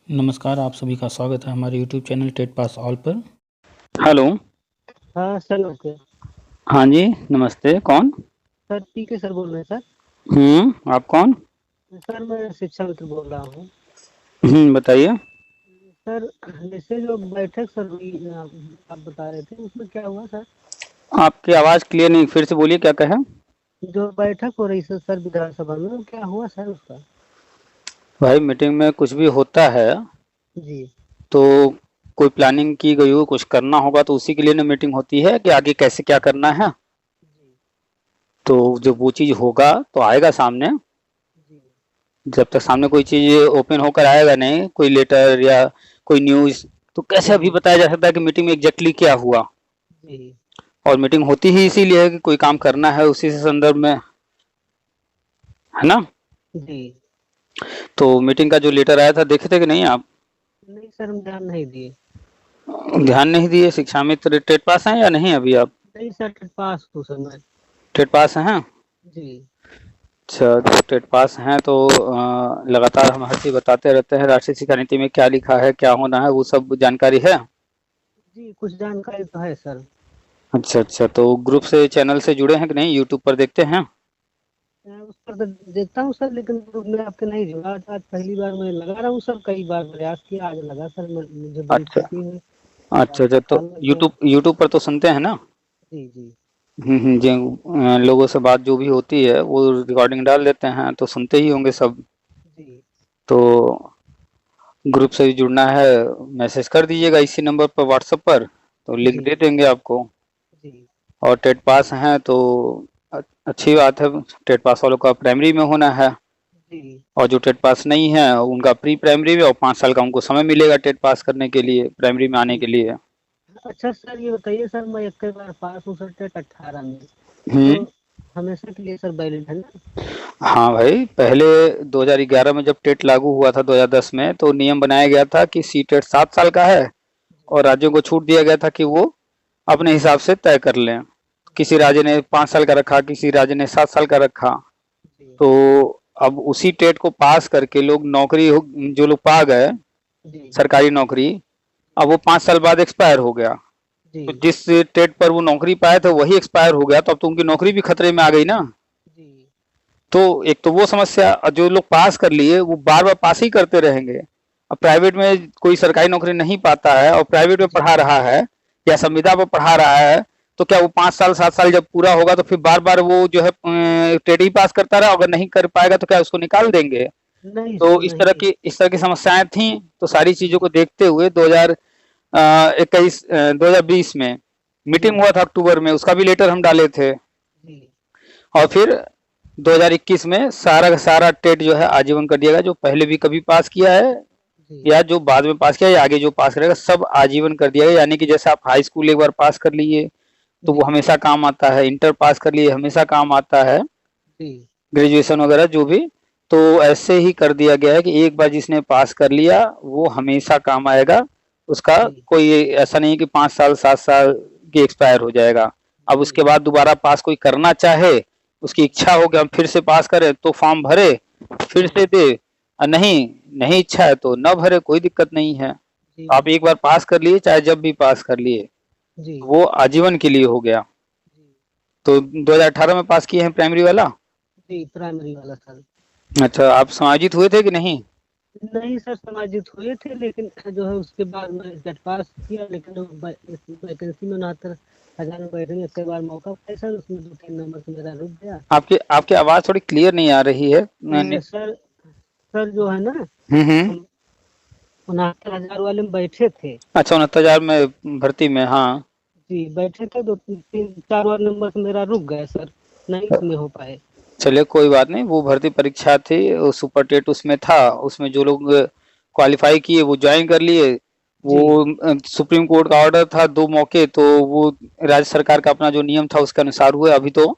नमस्कार, आप सभी का स्वागत है हमारे YouTube channel TET pass all पर। हेलो। हाँ सर, नमस्ते। हाँ जी, नमस्ते। कौन? सर पीके सर बोल रहे हैं सर। आप कौन? सर मैं शिक्षा मित्र बोल रहा हूँ। बताइए। सर जैसे जो बैठक सर हुई आप बता रहे थे उसमें क्या हुआ सर? आपकी आवाज़ क्लियर नहीं, फिर से बोलिए, क्या कहा? जो बैठक हो रही सर विधानसभा में वो क्या हुआ सर उसका? भाई, मीटिंग में कुछ भी होता है जी तो कोई प्लानिंग की गई हो, कुछ करना होगा तो उसी के लिए ना मीटिंग होती है कि आगे कैसे क्या करना है। जी तो जब वो चीज़ होगा तो आएगा सामने। जी जब तक सामने कोई चीज़ ओपन होकर आएगा नहीं, कोई लेटर या कोई न्यूज़, तो कैसे अभी जी बताया जा सकता है कि मीटिंग में एग्जैक्टली क्या हुआ। जी और मीटिंग होती ही इसीलिए है कि कोई काम करना है, उसी से संदर्भ में, है ना। जी। तो मीटिंग का जो लेटर आया था, देखे थे कि नहीं आप? नहीं सर, हम ध्यान नहीं दिए। ध्यान नहीं दिए। शिक्षा मित्र टेट पास हैं या नहीं अभी आप? नहीं सर, पास हूँ सर मैं। टेट पास हैं? जी अच्छा, तो टेट पास हैं तो लगातार हम हर चीज़ बताते रहते हैं। राष्ट्रीय शिक्षा नीति में क्या लिखा है, क्या होना है, वो सब जानकारी है। जी, कुछ जानकारी तो है सर। अच्छा अच्छा, तो ग्रुप से, चैनल से जुड़े हैं कि नहीं? यूट्यूब पर देखते हैं? मैं उस पर तो देखता हूँ सर, लेकिन ग्रुप में आपके नहीं जुड़ा। आज पहली बार मैं लगा रहा हूँ सर, कई बार प्रयास किया, आज लगा सर। मुझे बड़ी अच्छा खुशी हुई। अच्छा अच्छा, आपका तो कॉल लग गया। यूट्यूब यूट्यूब पर तो सुनते हैं ना? जी जी जी। लोगों से बात जो भी होती है वो रिकॉर्डिंग डाल देते हैं, तो सुनते ही होंगे सब। जी तो ग्रुप से भी जुड़ना है, मैसेज कर दीजिएगा इसी नंबर पर, व्हाट्सएप पर, तो लिंक जी दे देंगे आपको। जी और टेट पास हैं तो अच्छी बात है। टेट पास वालों का प्राइमरी में होना है, जी। और जो टेट पास नहीं है उनका प्री प्राइमरी में, और 5 साल का उनको समय मिलेगा टेट पास करने के लिए, प्राइमरी में आने जी। के लिए। अच्छा सर, ये बताइए सर, मैं एक कई बार पास हूँ सर टेट 18 में, तो हम्म। हमेशा के लिए सर वैलिड है ना? हाँ भाई, पहले 2011 में जब टेट लागू हुआ था 2010 में, तो नियम बनाया गया था कि सी टेट 7 साल का है, और राज्यों को छूट दिया गया था कि वो अपने हिसाब से तय कर लें। किसी जी राज्य ने 5 साल का रखा, किसी राज्य ने 7 साल का रखा। जी तो अब उसी टेट को पास करके लोग नौकरी जो लोग पा गए, जी सरकारी नौकरी, अब वो 5 साल बाद एक्सपायर हो गया। जी तो जिस टेट पर वो नौकरी पाए थे वही एक्सपायर हो गया, तो अब तो उनकी नौकरी भी खतरे में आ गई ना। जी तो एक तो वो समस्या, और जो लोग पास कर लिए वो बार बार पास ही करते रहेंगे। अब प्राइवेट में कोई सरकारी नौकरी नहीं पाता है और प्राइवेट में जी पढ़ा रहा है या संविदा पर पढ़ा रहा है, तो क्या वो 5 साल 7 साल जब पूरा होगा तो फिर बार बार वो जो है टेट ही पास करता रहा? अगर नहीं कर पाएगा तो क्या उसको निकाल देंगे? नहीं तो सर, नहीं। इस तरह की समस्याएं थी। तो सारी चीजों जी को देखते हुए 2020 में जी मीटिंग हुआ था अक्टूबर में, उसका भी लेटर हम डाले थे। जी और फिर 2021 में सारा का सारा टेट जो है आजीवन कर दिया गया। जो पहले भी कभी पास किया है जी या जो बाद में पास किया है या आगे जो पास करेगा, सब आजीवन कर दिया गया। यानी कि जैसे आप हाई स्कूल एक बार पास कर लिए तो वो जी हमेशा काम आता है, इंटर पास कर लिए हमेशा काम आता है, जी ग्रेजुएशन वगैरह जो भी। तो ऐसे ही कर दिया गया है कि एक बार जिसने पास कर लिया वो हमेशा काम आएगा। उसका जी कोई ऐसा नहीं है कि 5 साल 7 साल की एक्सपायर हो जाएगा। अब जी उसके बाद दोबारा पास कोई करना चाहे, उसकी इच्छा हो कि हम फिर से पास करें, तो फॉर्म भरे, फिर जी से दे। और नहीं नहीं इच्छा है तो न भरे, कोई दिक्कत नहीं है। जी तो आप एक बार पास कर लिए, चाहे जब भी पास कर लिए, जी वो आजीवन के लिए हो गया। जी तो 2018 में पास किए हैं प्राइमरी वाला? जी, प्राइमरी वाला सर। अच्छा, आप समाजित हुए थे कि नहीं? नहीं सर, समाजित हुए थे, लेकिन जो है उसके बाद मैं टेट पास किया, लेकिन वैकेंसी में 69,000 में बैठने कई बार मौका पाया सर, उसमें 2-3 नंबर से मेरा रुक गया। आपकी आपकी आवाज़ थोड़ी क्लियर नहीं आ रही है। मैंने सर सर जो है ना, हम्म। हम 69,000 वाले में बैठे थे। अच्छा, 69,000 में भर्ती में, हाँ। जी बैठे थे, 2-3-4 बार नंबर से मेरा रुक गया सर, नहीं उसमें हो पाए। चलिए कोई बात नहीं, वो भर्ती परीक्षा थी, वो सुपर टेट उसमें था। उसमें जो लोग क्वालिफाई किए वो ज्वाइन कर लिए। वो जी सुप्रीम कोर्ट का ऑर्डर था 2 मौके, तो वो राज्य सरकार का अपना जो नियम था उसके अनुसार हुए। अभी तो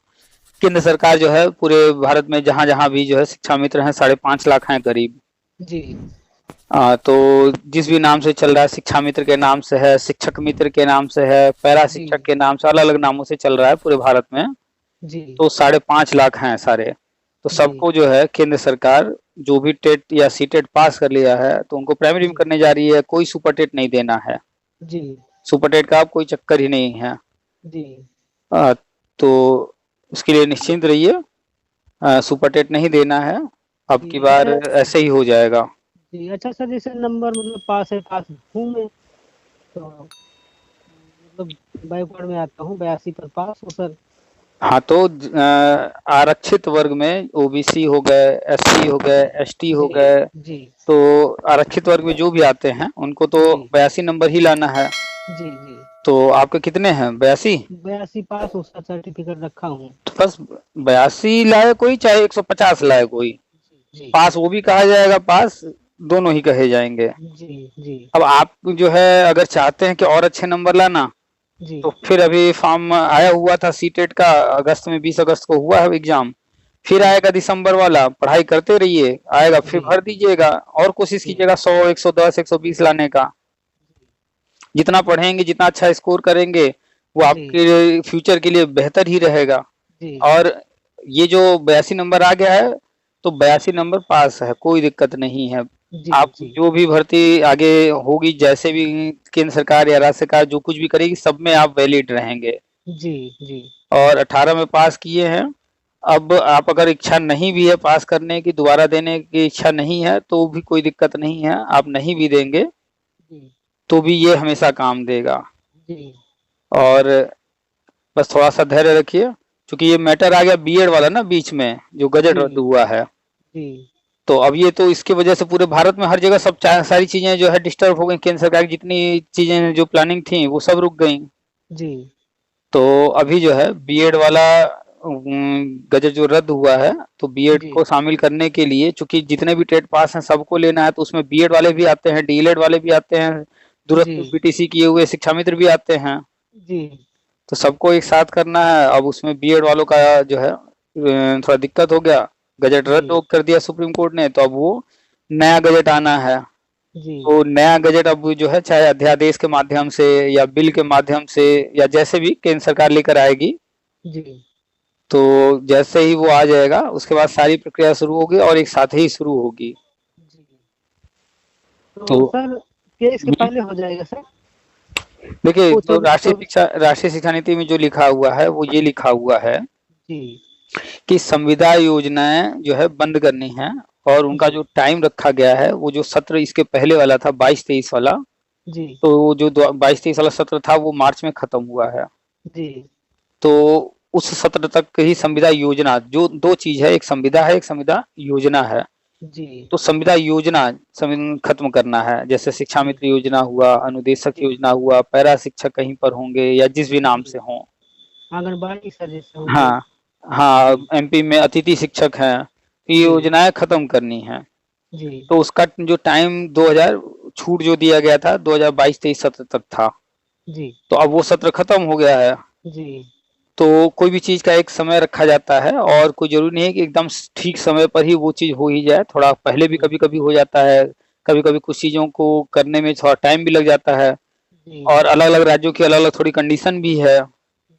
केंद्र सरकार जो है पूरे भारत में जहां जहां भी जो है शिक्षा मित्र हैं, 5.5 लाख हैं करीब। जी तो जिस भी नाम से चल रहा है, शिक्षा मित्र के नाम से है, शिक्षक मित्र के नाम से है, पैरा जी शिक्षक के नाम से, अलग अलग नामों से चल रहा है पूरे भारत में। जी तो 5.5 लाख हैं सारे। तो सबको जो है केंद्र सरकार जो भी टेट या सी टेट पास कर लिया है तो उनको प्राइमरी में जी करने जा रही है, कोई सुपर टेट नहीं देना है। जी सुपर टेट का अब कोई चक्कर ही नहीं है। जी तो उसके लिए निश्चिंत रहिए, सुपर टेट नहीं देना है, अब की जी बार अच्छा ऐसे ही हो जाएगा। जी अच्छा सर, जैसे नंबर मतलब पास है, पास हूँ मैं, तो मतलब बैकवर्ड में आता हूँ, 82 पर पास हूँ सर। हाँ तो आरक्षित वर्ग में ओबीसी हो गए, एससी हो गए, एसटी हो जी गए, जी तो आरक्षित वर्ग में जो भी आते हैं उनको तो जी 82 नंबर ही लाना है। जी जी तो आपके कितने हैं, 82? 82 पास हूँ सर, सर्टिफिकेट रखा हूँ। तो बस 82 लाए कोई, चाहे 150 लाए कोई, जी पास वो भी कहा जाएगा, पास दोनों ही कहे जाएंगे। जी जी अब आप जो है अगर चाहते हैं कि और अच्छे नंबर लाना, जी तो फिर अभी फॉर्म आया हुआ था सीटेट का, अगस्त में 20 अगस्त को हुआ है एग्जाम, फिर जी आएगा दिसंबर वाला, पढ़ाई करते रहिए, आएगा फिर जी भर दीजिएगा और कोशिश जी कीजिएगा 100 110 120 लाने का। जितना पढ़ेंगे, जितना अच्छा स्कोर करेंगे, वो जी आपके फ्यूचर के लिए बेहतर ही रहेगा। जी और ये जो 82 नंबर आ गया है, तो 82 नंबर पास है, कोई दिक्कत नहीं है। जी आप जी जो भी भर्ती आगे होगी, जैसे भी केंद्र सरकार या राज्य सरकार जो कुछ भी करेगी, सब में आप वैलिड रहेंगे। जी जी और 18 में पास किए हैं, अब आप अगर इच्छा नहीं भी है पास करने की, दोबारा देने की इच्छा नहीं है, तो भी कोई दिक्कत नहीं है, आप नहीं भी देंगे जी तो भी ये हमेशा काम देगा। जी और बस थोड़ा सा धैर्य रखिए, क्योंकि ये मैटर आ गया बीएड वाला ना बीच में, जो गजट जी रद्द हुआ है, जी तो अब ये तो इसकी वजह से पूरे भारत में हर जगह सब सारी चीजें जो है डिस्टर्ब हो गई, केंद्र सरकार की जितनी चीजें जो प्लानिंग थी वो सब रुक गई। जी तो अभी जो है बीएड वाला गजट जो रद्द हुआ है, तो बीएड जी को शामिल करने के लिए, चूंकि जितने भी टेट पास हैं सबको लेना है, तो उसमें बीएड वाले भी आते हैं, डीएलएड वाले भी आते हैं, दूरस्थ जी बीटीसी किए हुए शिक्षा मित्र भी आते हैं, जी तो सबको एक साथ करना है। अब उसमें बीएड वालों का जो है थोड़ा दिक्कत हो गया, गजट जी रद्द कर दिया सुप्रीम कोर्ट ने, तो अब वो नया गजट आना है। जी तो नया गजट अब जो है, चाहे अध्यादेश के माध्यम से या बिल के माध्यम से या जैसे भी केंद्र सरकार लेकर आएगी, जी तो जैसे ही वो आ जाएगा उसके बाद सारी प्रक्रिया शुरू होगी और एक साथ ही शुरू होगी। जी तो तो सर क्या इसके पहले हो जाएगा सर? देखिए, वो जो 24 24 राष्ट्रीय शिक्षा नीति में जो लिखा हुआ है, वो ये लिखा हुआ है जी कि संविदा योजनाएं जो है बंद करनी है, और उनका जी जो टाइम रखा गया है, वो जो सत्र इसके पहले वाला था 22-23 वाला, जी तो वो जो 22-23 वाला सत्र था वो मार्च में खत्म हुआ है। जी तो उस सत्र तक ही संविदा योजना, जो दो चीज है, एक संविदा है, एक संविदा योजना है, जी तो संविदा योजना खत्म करना है। जैसे शिक्षा जी मित्र योजना हुआ, अनुदेशक जी योजना हुआ, पैरा शिक्षक कहीं पर होंगे या जिस भी नाम जी से हों। आंगनबाड़ी सर जैसे होंगे। हाँ हाँ, जी एमपी में अतिथि शिक्षक हैं, ये जी योजनाएं खत्म करनी है। जी तो उसका जो टाइम 2000 छूट जो दिया गया था 2022-23 सत्र तक था, जी तो अब वो सत्र खत्म हो गया है। जी तो कोई भी चीज का एक समय रखा जाता है, और कोई जरूरी नहीं है कि एकदम ठीक समय पर ही वो चीज हो ही जाए, थोड़ा पहले भी जी कभी कभी हो जाता है, कभी कभी कुछ चीजों को करने में थोड़ा टाइम भी लग जाता है, जी और अलग अलग राज्यों की अलग अलग थोड़ी कंडीशन भी है।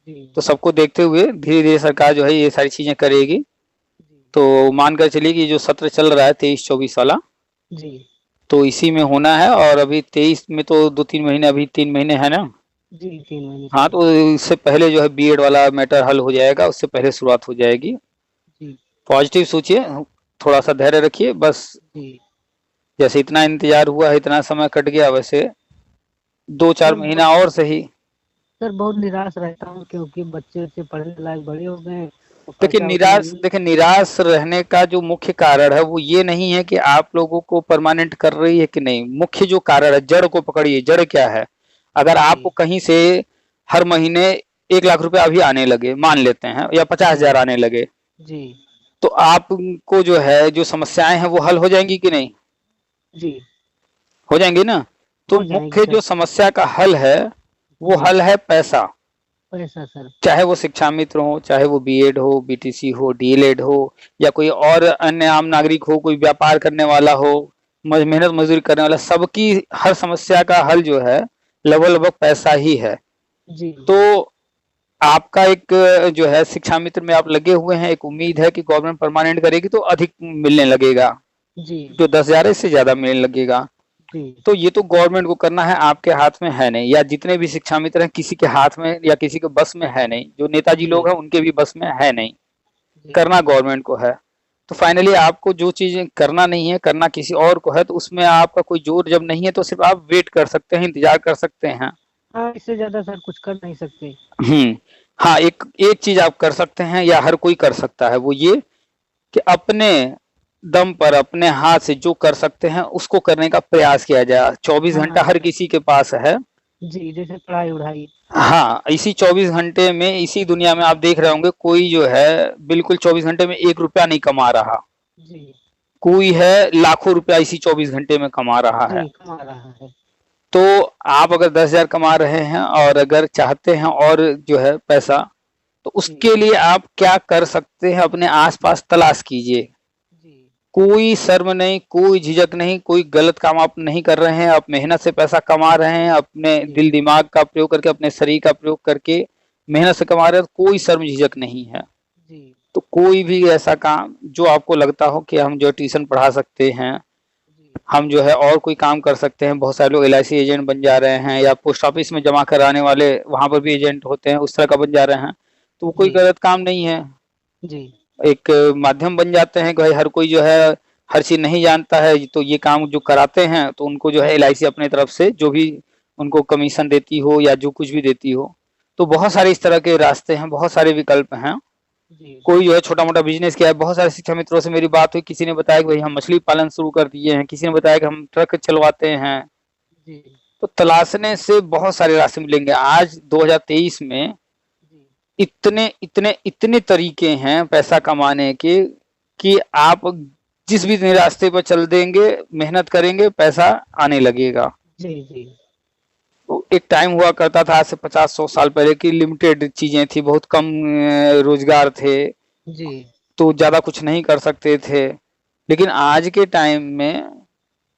जी तो सबको देखते हुए धीरे धीरे सरकार जो है ये सारी चीजें करेगी। जी तो मानकर चलिए कि जो सत्र चल रहा है 23-24 वाला, जी तो इसी में होना है, और अभी 23 में तो 2-3 महीने, अभी 3 महीने है ना। जी 3 महीने हाँ, सर। तो इससे पहले जो है बीएड वाला मैटर हल हो जाएगा, उससे पहले शुरुआत हो जाएगी। जी पॉजिटिव सोचिए, थोड़ा सा धैर्य रखिए, बस जी जैसे इतना इंतजार हुआ है, इतना समय कट गया, वैसे 2-4 सर महीना और सही। सर बहुत निराश रहता हूँ, क्योंकि बच्चे बच्चे पढ़ने लायक बड़े हो गए हैं, और खर्चा उतना नहीं। देखिए निराश रहने का जो मुख्य कारण है वो ये नहीं है कि आप लोगों को परमानेंट कर रही है कि नहीं, मुख्य जो कारण है, जड़ को पकड़िए, जड़ क्या है। अगर आपको जी कहीं से हर महीने 1 लाख रुपए अभी आने लगे, मान लेते हैं, या 50,000 जी आने लगे, जी तो आपको जो है जो समस्याएं हैं वो हल हो जाएंगी कि नहीं? जी हो जाएंगी ना। तो हो जाएगी मुख्य सर। जो समस्या का हल है, वो जी हल है पैसा। पैसा सर। चाहे वो शिक्षा मित्र हो, चाहे वो बीएड हो, बीटीसी हो, डीएलएड हो, या कोई और अन्य आम नागरिक हो, कोई व्यापार करने वाला हो, मेहनत मजदूरी करने वाला, सबकी हर समस्या का हल जो है लगभग लगभग पैसा ही है। जी तो आपका एक जो है शिक्षा मित्र में आप लगे हुए हैं, एक उम्मीद है कि गवर्नमेंट परमानेंट करेगी तो अधिक मिलने लगेगा, जी जो 10,000 है इससे ज्यादा मिलने लगेगा। जी तो ये तो गवर्नमेंट को करना है, आपके हाथ में है नहीं, या जितने भी शिक्षा मित्र हैं किसी के हाथ में या किसी के बस में है नहीं, जो नेताजी जी लोग हैं उनके भी बस में है नहीं, जी करना गवर्नमेंट को है। तो फाइनली आपको जो चीजें करना नहीं है, करना किसी और को है, तो उसमें आपका कोई जोर जब नहीं है तो सिर्फ आप वेट कर सकते हैं, इंतजार कर सकते हैं। हाँ, इससे ज्यादा सर कुछ कर नहीं सकते। हाँ, एक एक चीज आप कर सकते हैं या हर कोई कर सकता है, वो ये कि अपने दम पर अपने हाथ से जो कर सकते हैं उसको करने का प्रयास किया जाए। 24 घंटा हाँ हर किसी के पास है। जी, जैसे पढ़ाई उढ़ाई। हाँ, इसी 24 घंटे में इसी दुनिया में आप देख रहे होंगे कोई जो है बिल्कुल 24 घंटे में 1 रुपया नहीं कमा रहा, जी कोई है लाखों रुपया इसी 24 घंटे में कमा रहा है। जी कमा रहा है। तो आप अगर 10,000 कमा रहे हैं और अगर चाहते हैं और जो है पैसा, तो उसके लिए आप क्या कर सकते हैं, अपने आसपास तलाश कीजिए। जी कोई शर्म नहीं, कोई झिझक नहीं, कोई गलत काम आप नहीं कर रहे हैं, आप मेहनत से पैसा कमा रहे हैं, अपने जी दिल दिमाग का प्रयोग करके, अपने शरीर का प्रयोग करके मेहनत से कमा रहे हैं, तो कोई शर्म झिझक नहीं है। जी तो कोई भी ऐसा काम जो आपको लगता हो कि हम जो ट्यूशन पढ़ा सकते हैं, जी हम जो है और कोई काम कर सकते हैं। बहुत सारे लोग LIC एजेंट बन जा रहे हैं, या पोस्ट ऑफिस में जमा कराने वाले वहां पर भी एजेंट होते हैं, उस तरह का बन जा रहे हैं। तो वो कोई जी गलत काम नहीं है, जी एक माध्यम बन जाते हैं कि भाई हर कोई जो है हर चीज नहीं जानता है, तो ये काम जो कराते हैं तो उनको जो है LIC अपने तरफ से जो भी उनको कमीशन देती हो या जो कुछ भी देती हो। तो बहुत सारे इस तरह के रास्ते हैं, बहुत सारे विकल्प हैं। जी कोई जो है छोटा मोटा बिजनेस किया है। बहुत सारे शिक्षा मित्रों से मेरी बात हुई, किसी ने बताया कि भाई हम मछली पालन शुरू कर दिए हैं, किसी ने बताया कि हम ट्रक चलवाते हैं। जी तो तलाशने से बहुत सारे रास्ते मिलेंगे। आज 2023 में जी इतने इतने इतने तरीके हैं पैसा कमाने के कि आप जिस भी रास्ते पर चल देंगे, मेहनत करेंगे, पैसा आने लगेगा। जी जी तो एक टाइम हुआ करता था आज से 50-100 साल पहले की लिमिटेड चीजें थी, बहुत कम रोजगार थे, जी तो ज्यादा कुछ नहीं कर सकते थे। लेकिन आज के टाइम में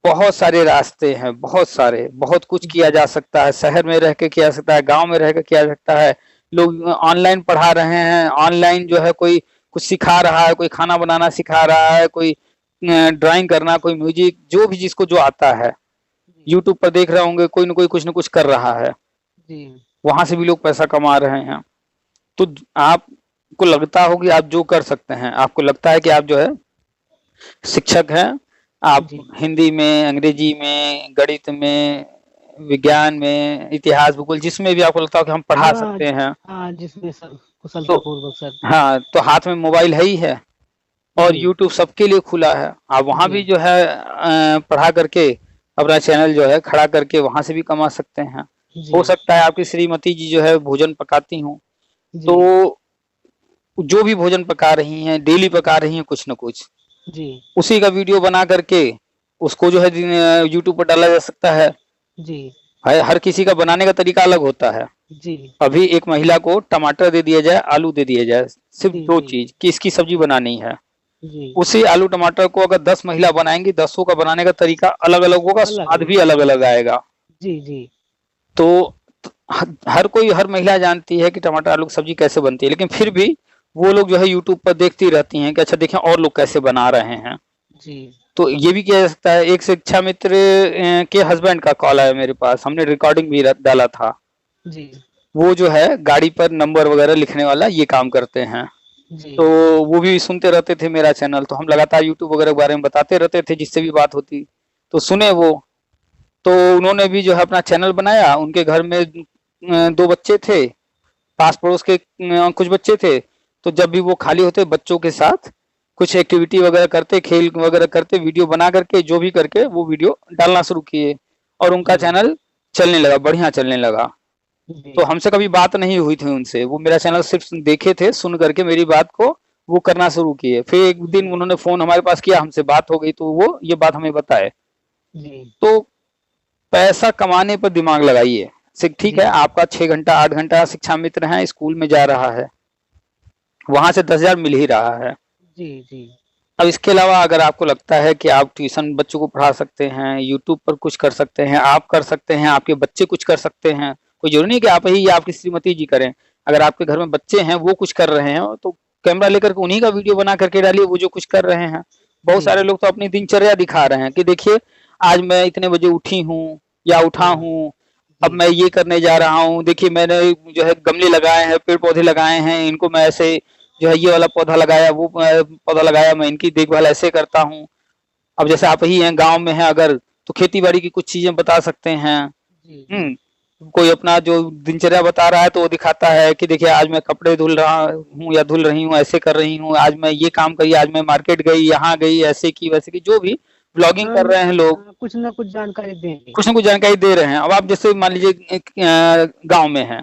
बहुत सारे रास्ते हैं, बहुत सारे, बहुत कुछ किया जा सकता है। शहर में रह के किया जा सकता है, गांव में रह के किया जा सकता है। लोग ऑनलाइन पढ़ा रहे हैं, ऑनलाइन जो है कोई कुछ सिखा रहा है, कोई खाना बनाना सिखा रहा है, कोई ड्राइंग करना, कोई म्यूजिक, जो भी जिसको जो आता है। यूट्यूब पर देख रहे होंगे कोई न कुछ कर रहा है, जी वहां से भी लोग पैसा कमा रहे हैं। तो आपको लगता हो कि आप जो कर सकते हैं, आपको लगता है कि आप जो है शिक्षक हैं, आप जी हिंदी में, अंग्रेजी में, गणित में, विज्ञान में, इतिहास, भूगोल, जिसमें भी आपको लगता हो कि हम पढ़ा हाँ सकते हैं, हाँ, जिसमें सब तो कुशलतापूर्वक सर। हाँ, तो हाथ में मोबाइल है ही है और जी यूट्यूब सबके लिए खुला है। आप वहां भी जी जो है पढ़ा करके अपना चैनल जो है खड़ा करके वहां से भी कमा सकते हैं। हो जी सकता है आपकी श्रीमती जी जो है भोजन पकाती हूँ, जी तो जो भी भोजन पका रही हैं, डेली पका रही हैं कुछ न कुछ, जी उसी का वीडियो बना करके उसको जो है यूट्यूब पर डाला जा सकता है। जी हर किसी का बनाने का तरीका अलग होता है। जी अभी एक महिला को टमाटर दे दिया जाए, आलू दे दिया जाए, सिर्फ जी दो जी चीज कि इसकी सब्जी बनानी है, जी उसी आलू टमाटर को अगर 10 महिला बनाएंगी, 10 का बनाने का तरीका अलग अलग होगा, अलग स्वाद भी होगा। अलग अलग आएगा। जी जी तो हर कोई, हर महिला जानती है कि टमाटर आलू की सब्जी कैसे बनती है, लेकिन फिर भी वो लोग जो है यूट्यूब पर देखती रहती हैं कि अच्छा देखें और लोग कैसे बना रहे हैं। जी तो ये भी किया जा सकता है। एक शिक्षा मित्र के हस्बैंड का कॉल आया मेरे पास, हमने रिकॉर्डिंग भी डाला था। जी वो जो है गाड़ी पर नंबर वगैरह लिखने वाला ये काम करते हैं, जी तो वो भी सुनते रहते थे मेरा चैनल, तो हम लगातार यूट्यूब वगैरह के बारे में बताते रहते थे, जिससे भी बात होती तो सुने वो। तो उन्होंने भी जो है अपना चैनल बनाया। उनके घर में 2 बच्चे थे, पास पड़ोस के कुछ बच्चे थे, तो जब भी वो खाली होते बच्चों के साथ कुछ एक्टिविटी वगैरह करते, खेल वगैरह करते, वीडियो बना करके जो भी करके वो वीडियो डालना शुरू किए और उनका जी चैनल चलने लगा, बढ़िया चलने लगा। जी तो हमसे कभी बात नहीं हुई थी उनसे, वो मेरा चैनल सिर्फ देखे थे, सुन करके मेरी बात को वो करना शुरू किए। फिर एक दिन उन्होंने फोन हमारे पास किया, हमसे बात हो गई, तो वो ये बात हमें बताए। जी तो पैसा कमाने पर दिमाग लगाइए। ठीक है, जी आपका 6 घंटा 8 घंटा शिक्षा मित्र है, स्कूल में जा रहा है, वहां से 10,000 मिल ही रहा है। जी जी अब इसके अलावा अगर आपको लगता है कि आप ट्यूशन बच्चों को पढ़ा सकते हैं, यूट्यूब पर कुछ कर सकते हैं, आप कर सकते हैं, आपके बच्चे कुछ कर सकते हैं, कोई जरूरी नहीं कि आप ही या आपकी श्रीमती जी करें, अगर आपके घर में बच्चे हैं वो कुछ कर रहे हैं तो कैमरा लेकर के उन्हीं का वीडियो बना करके डालिए, वो जो कुछ कर रहे हैं। बहुत सारे लोग तो अपनी दिनचर्या दिखा रहे हैं कि देखिए आज मैं इतने बजे उठी हूँ या उठा हूँ, अब मैं ये करने जा रहा हूँ, देखिए मैंने जो है गमले लगाए हैं, पेड़ पौधे लगाए हैं, इनको मैं ऐसे जो है ये वाला पौधा लगाया, वो पौधा लगाया, मैं इनकी देखभाल ऐसे करता हूँ। अब जैसे आप ही हैं, गांव में हैं अगर, तो खेती बाड़ी की कुछ चीजें बता सकते हैं। कोई अपना जो दिनचर्या बता रहा है तो वो दिखाता है कि देखिए आज मैं कपड़े धुल रहा हूँ या धुल रही हूँ, ऐसे कर रही हूँ, आज मैं ये काम करी, आज मैं मार्केट गई, यहाँ गई, ऐसे की वैसे की, जो भी ब्लॉगिंग कर रहे हैं लोग, कुछ ना कुछ जानकारी देंगे। कुछ ना कुछ जानकारी दे रहे हैं। अब आप जैसे मान लीजिए गांव में है,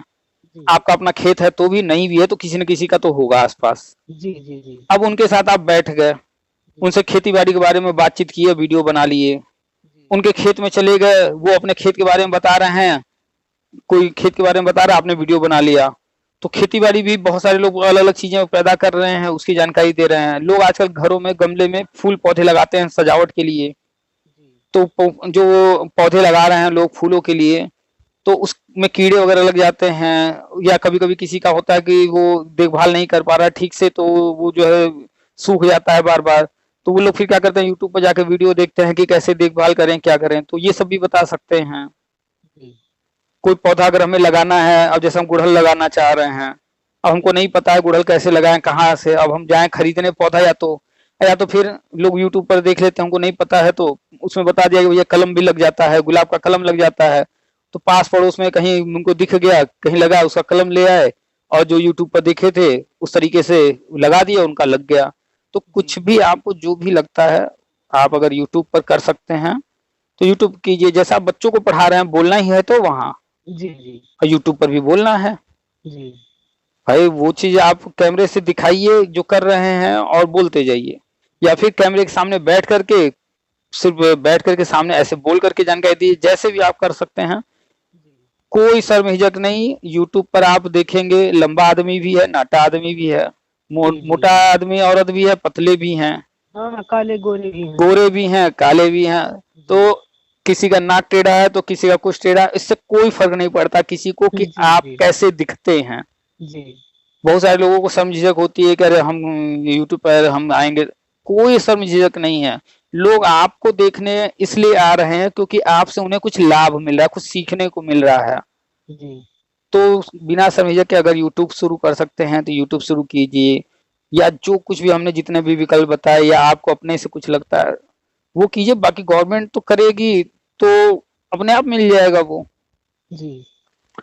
आपका अपना खेत है तो भी, नहीं भी है तो किसी न किसी का तो होगा आसपास। जी जी जी। अब उनके साथ आप बैठ गए, उनसे खेती बाड़ी के बारे में बातचीत किए, वीडियो बना लिए, उनके खेत में चले गए, वो अपने खेत के बारे में बता रहे हैं, कोई खेत के बारे में बता रहा है, आपने वीडियो बना लिया। तो खेती बाड़ी भी बहुत सारे लोग अलग अलग चीजें पैदा कर रहे हैं, उसकी जानकारी दे रहे हैं। लोग आजकल घरों में गमले में फूल पौधे लगाते हैं सजावट के लिए, तो जो पौधे लगा रहे हैं लोग फूलों के लिए, तो उसमें कीड़े वगैरह लग जाते हैं, या कभी कभी किसी का होता है कि वो देखभाल नहीं कर पा रहा है ठीक से, तो वो जो है सूख जाता है बार बार। तो वो लोग फिर क्या करते हैं, यूट्यूब पर जाके वीडियो देखते हैं कि कैसे देखभाल करें, क्या करें, तो ये सब भी बता सकते हैं। कोई पौधा अगर हमें लगाना है, अब जैसे हम गुड़हल लगाना चाह रहे हैं, अब हमको नहीं पता है गुड़हल कैसे लगाएं, कहाँ से, अब हम जाएं खरीदने पौधा, या तो फिर लोग यूट्यूब पर देख लेते हैं, हमको नहीं पता है तो उसमें बता दिया कि भैया कलम भी लग जाता है, गुलाब का कलम लग जाता है, तो पास पड़ोस में कहीं उनको दिख गया, कहीं लगा, उसका कलम ले आए, और जो यूट्यूब पर देखे थे उस तरीके से लगा दिया, उनका लग गया। तो कुछ भी आपको जो भी लगता है आप अगर यूट्यूब पर कर सकते हैं तो यूट्यूब कीजिए। जैसा आप बच्चों को पढ़ा रहे हैं, बोलना ही है तो वहाँ जी जी और यूट्यूब पर भी बोलना है जी। भाई, वो चीज आप कैमरे से दिखाइए जो कर रहे हैं और बोलते जाइए, या फिर कैमरे के सामने बैठ करके, सिर्फ बैठ करके सामने ऐसे बोल करके जानकारी दीजिए, जैसे भी आप कर सकते हैं, कोई शर्म हिचक नहीं। यूट्यूब पर आप देखेंगे लंबा आदमी भी है, नाटा आदमी भी है, मोटा आदमी औरत भी है, पतले भी हैं, हाँ काले गोरे भी हैं, गोरे भी हैं, काले भी हैं। तो किसी का नाक टेढ़ा है तो किसी का कुछ टेढ़ा, इससे कोई फर्क नहीं पड़ता किसी को कि आप कैसे दिखते हैं। जी। बहुत सारे लोगों को शर्म झिझक होती है कि अरे हम यूट्यूब पर हम आएंगे, कोई शर्म झिझक नहीं है। लोग आपको देखने इसलिए आ रहे हैं क्योंकि आपसे उन्हें कुछ लाभ मिल रहा है, कुछ सीखने को मिल रहा है। जी। तो बिना शर्म झिझक के अगर यूट्यूब शुरू कर सकते हैं तो यूट्यूब शुरू कीजिए, या जो कुछ भी हमने जितने भी विकल्प बताए, या आपको अपने से कुछ लगता है वो कीजिए। बाकी गवर्नमेंट तो करेगी तो अपने आप मिल जाएगा वो। जी।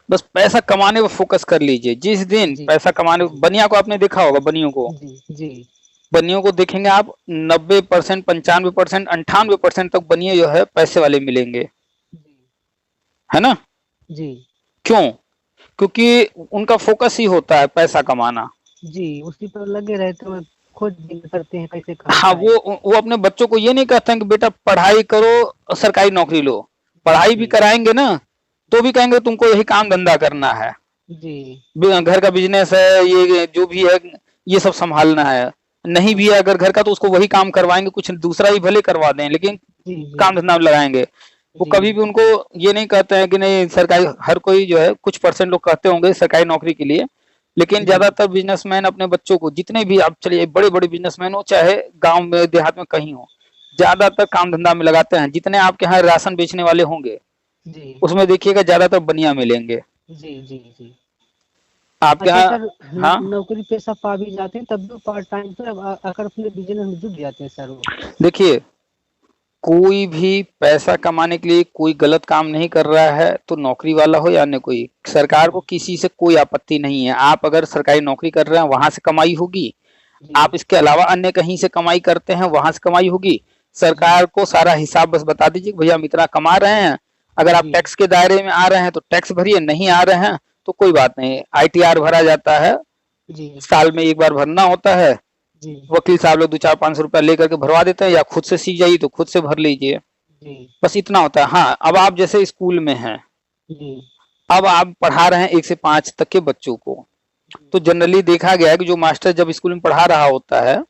बस पैसा कमाने पर फोकस कर लीजिए। जिस दिन पैसा कमाने, बनिया को आपने देखा होगा, बनियों को, जी। बनियों को देखेंगे आप, 90%, 95%, 98% तक बनिए जो है पैसे वाले मिलेंगे, है ना? जी। क्यों? क्योंकि उनका फोकस ही होता है पैसा कमाना। जी, उसी पर लगे रहते हैं, खोज करते हैं कैसे हाँ, वो अपने बच्चों को ये नहीं कहते हैं कि बेटा पढ़ाई करो सरकारी नौकरी लो। पढ़ाई भी कराएंगे ना तो भी कहेंगे तुमको यही काम धंधा करना है जी। घर का बिजनेस है, ये जो भी है ये सब संभालना है। नहीं भी है अगर घर का तो उसको वही काम करवाएंगे, कुछ दूसरा ही भले करवा दें, लेकिन काम धंधा लगाएंगे। वो कभी भी उनको ये नहीं कहते हैं कि नहीं सरकारी, हर कोई जो है कुछ % लोग कहते होंगे सरकारी नौकरी के लिए, लेकिन ज्यादातर बिजनेसमैन अपने बच्चों को, जितने भी आप चलिए बड़े बड़े बिजनेसमैन हो चाहे गांव में देहात में कहीं हो, ज्यादातर काम धंधा में लगाते हैं। जितने आपके यहाँ राशन बेचने वाले होंगे उसमें देखिएगा ज्यादातर बनिया मिलेंगे। जी जी जी। आपके यहाँ हाँ नौकरी पेशा पा भी जाते हैं तब भी पार्ट टाइम पे अगर अपने बिजनेस में जुट जाते हैं सर वो। देखिए, कोई भी पैसा कमाने के लिए कोई गलत काम नहीं कर रहा है, तो नौकरी वाला हो या अन्य कोई, सरकार को किसी से कोई आपत्ति नहीं है। आप अगर सरकारी नौकरी कर रहे हैं वहां से कमाई होगी, आप इसके अलावा अन्य कहीं से कमाई करते हैं वहां से कमाई होगी। सरकार को सारा हिसाब बस बता दीजिए भैया हम इतना कमा रहे हैं, अगर आप टैक्स के दायरे में आ रहे हैं तो टैक्स भरिए, नहीं आ रहे हैं तो कोई बात नहीं, ITR भरा जाता है, साल में एक बार भरना होता है। वकील साहब लोग 200-500 रुपया लेकर के भरवा देते हैं, या खुद से सीख जाइए तो खुद से भर लीजिए, बस इतना होता है। हाँ, अब आप जैसे स्कूल में हैं, अब आप पढ़ा रहे हैं 1 से 5 तक के बच्चों को, तो जनरली देखा गया है कि जो मास्टर जब स्कूल में पढ़ा रहा होता है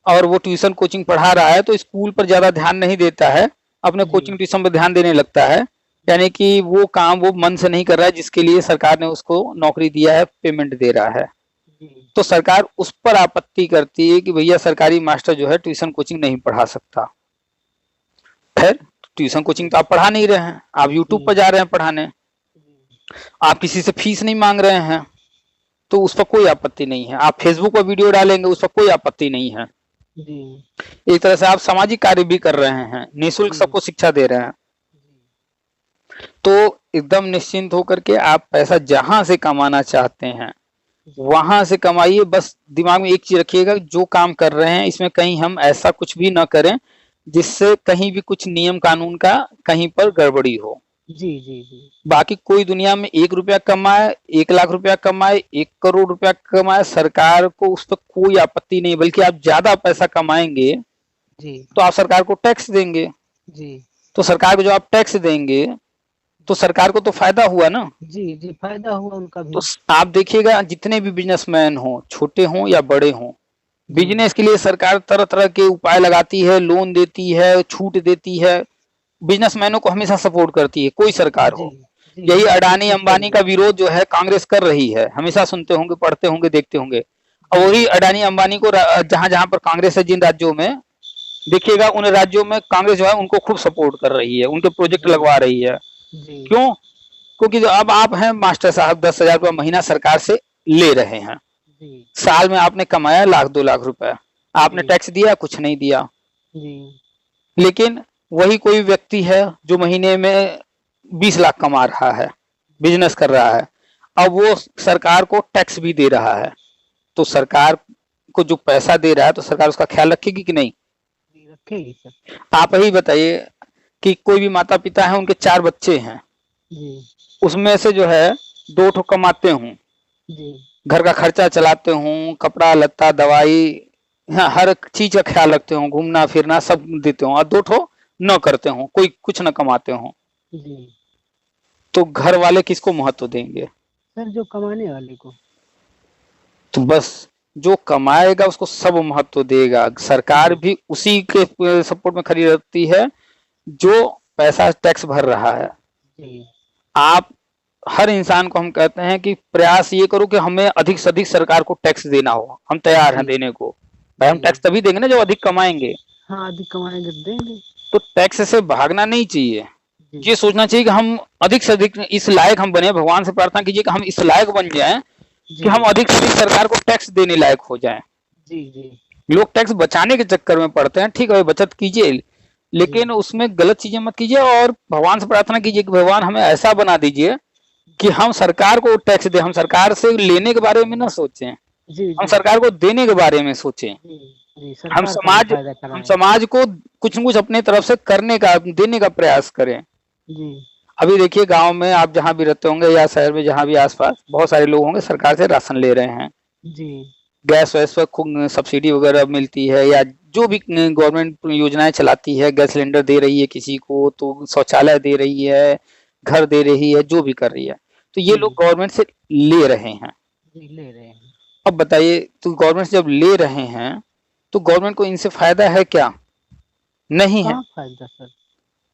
और वो ट्यूशन कोचिंग पढ़ा रहा है तो स्कूल पर ज्यादा ध्यान नहीं देता है, अपने कोचिंग ट्यूशन पर ध्यान देने लगता है। यानी कि वो काम वो मन से नहीं कर रहा है जिसके लिए सरकार ने उसको नौकरी दिया है, पेमेंट दे रहा है। जी तो सरकार उस पर आपत्ति करती है कि भैया सरकारी मास्टर जो है ट्यूशन कोचिंग नहीं पढ़ा सकता। खैर, ट्यूशन कोचिंग तो आप पढ़ा नहीं रहे हैं, आप यूट्यूब पर जा रहे हैं पढ़ाने, आप किसी से फीस नहीं मांग रहे हैं, तो उस पर कोई आपत्ति नहीं है। आप फेसबुक पर वीडियो डालेंगे, उस पर कोई आपत्ति नहीं है। जी एक तरह से आप सामाजिक कार्य भी कर रहे हैं, निःशुल्क सबको शिक्षा दे रहे हैं। तो एकदम निश्चिंत होकर के आप पैसा जहां से कमाना चाहते हैं वहां से कमाइए। बस दिमाग में एक चीज रखिएगा, जो काम कर रहे हैं इसमें कहीं हम ऐसा कुछ भी ना करें जिससे कहीं भी कुछ नियम कानून का कहीं पर गड़बड़ी हो। जी जी जी बाकी कोई दुनिया में 1 रुपया कमाए, 1 लाख रुपया कमाए, 1 करोड़ रुपया कमाए, सरकार को उस पर कोई आपत्ति नहीं। बल्कि आप ज्यादा पैसा कमाएंगे जी तो आप सरकार को टैक्स देंगे, जी तो सरकार को जो आप टैक्स देंगे तो सरकार को तो फायदा हुआ ना। जी जी फायदा हुआ उनका भी। तो आप देखिएगा जितने भी बिजनेसमैन हो, छोटे हों या बड़े हों, बिजनेस के लिए सरकार तरह तरह के उपाय लगाती है, लोन देती है, छूट देती है, बिजनेसमैनों को हमेशा सपोर्ट करती है, कोई सरकार हो। जी यही अडानी अंबानी का विरोध जो है कांग्रेस कर रही है, हमेशा सुनते होंगे, पढ़ते होंगे, देखते होंगे। और वही अडानी अंबानी को जहां जहां पर कांग्रेस है, जिन राज्यों में देखिएगा उन राज्यों में कांग्रेस जो है उनको खूब सपोर्ट कर रही है, उनके प्रोजेक्ट लगवा रही है। जी क्यों? क्योंकि जो अब आप हैं मास्टर साहब, 10,000 रुपया महीना सरकार से ले रहे हैं, जी साल में आपने कमाया 1 लाख 2 लाख रुपए, आपने टैक्स दिया? कुछ नहीं दिया। जी लेकिन वही कोई व्यक्ति है जो महीने में 20 लाख कमा रहा है, बिजनेस कर रहा है, अब वो सरकार को टैक्स भी दे रहा है, तो सरकार को जो पैसा दे रहा है तो सरकार उसका ख्याल रखेगी कि नहीं? रखेगी सर। आप ही बताइए कि कोई भी माता पिता है, उनके 4 बच्चे हैं, जी उसमें से जो है 2 ठो कमाते हूँ, जी घर का खर्चा चलाते हूँ, कपड़ा लत्ता दवाई, हाँ, हर चीज का ख्याल रखते हूँ, घूमना फिरना सब देते हूँ, और 2 ठो न करते हूँ, कोई कुछ न कमाते हूँ, जी तो घर वाले किसको महत्व देंगे? सर जो कमाने वाले को। तो बस जो कमाएगा उसको सब महत्व देगा। सरकार भी उसी के सपोर्ट में खड़ी रहती है जो पैसा टैक्स भर रहा है। जी आप हर इंसान को हम कहते हैं कि प्रयास ये करो कि हमें अधिक से अधिक सरकार को टैक्स देना हो, हम तैयार हैं देने को। भाई हम टैक्स तभी देंगे ना जब अधिक कमाएंगे, हाँ अधिक कमाएंगे तो देंगे। तो टैक्स से भागना नहीं चाहिए। जी ये सोचना चाहिए कि हम अधिक से अधिक इस लायक हम बने, भगवान से प्रार्थना कीजिए कि हम इस लायक बन जाएं जी कि हम अधिक से अधिक सरकार को टैक्स देने लायक हो जाएं। जी जी लोग टैक्स बचाने के चक्कर में पड़ते हैं, ठीक है बचत कीजिए, लेकिन उसमें गलत चीजें मत कीजिए, और भगवान से प्रार्थना कीजिए कि भगवान हमें ऐसा बना दीजिए कि हम सरकार को टैक्स दे, हम सरकार से लेने के बारे में ना सोचें, जी हम सरकार को देने के बारे में सोचें। जी हम समाज को कुछ न कुछ अपने तरफ से करने का, देने का प्रयास करें। जी अभी देखिए गांव में आप जहां भी रहते होंगे या शहर में जहां भी आसपास, बहुत सारे लोग होंगे सरकार से राशन ले रहे हैं, जी गैस वैस पर खूब सब्सिडी वगैरह मिलती है, या जो भी गवर्नमेंट योजनाएं चलाती है, गैस सिलेंडर दे रही है किसी को, तो शौचालय दे रही है, घर दे रही है, जो भी कर रही है, तो ये लोग गवर्नमेंट से ले रहे हैं। जी ले रहे हैं। अब बताइए, तो गवर्नमेंट से जब ले रहे हैं तो गवर्नमेंट को इनसे फायदा है क्या? नहीं है। कहाँ फायदा सर,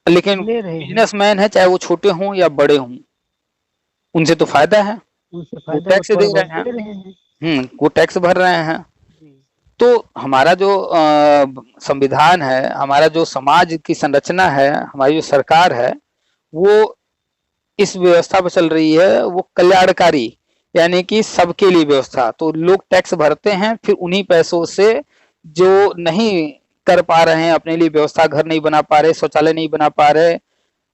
लेकिन ले रहे हैं, बिजनेसमैन है, चाहे वो छोटे हों या बड़े हों, उनसे तो फायदा है, उनसे वो फायदा टैक्स दे थोड़ा रहे हैं, बहुत ले रहे हैं। वो टैक्स भर रहे हैं। जी तो हमारा जो संविधान है, हमारा जो समाज की संरचना है, हमारी जो सरकार है, वो इस व्यवस्था पर चल रही है, वो कल्याणकारी, यानी कि सबके लिए व्यवस्था। तो लोग टैक्स भरते हैं, फिर उन्हीं पैसों से जो नहीं कर पा रहे हैं अपने लिए व्यवस्था, घर नहीं बना पा रहे, शौचालय नहीं बना पा रहे,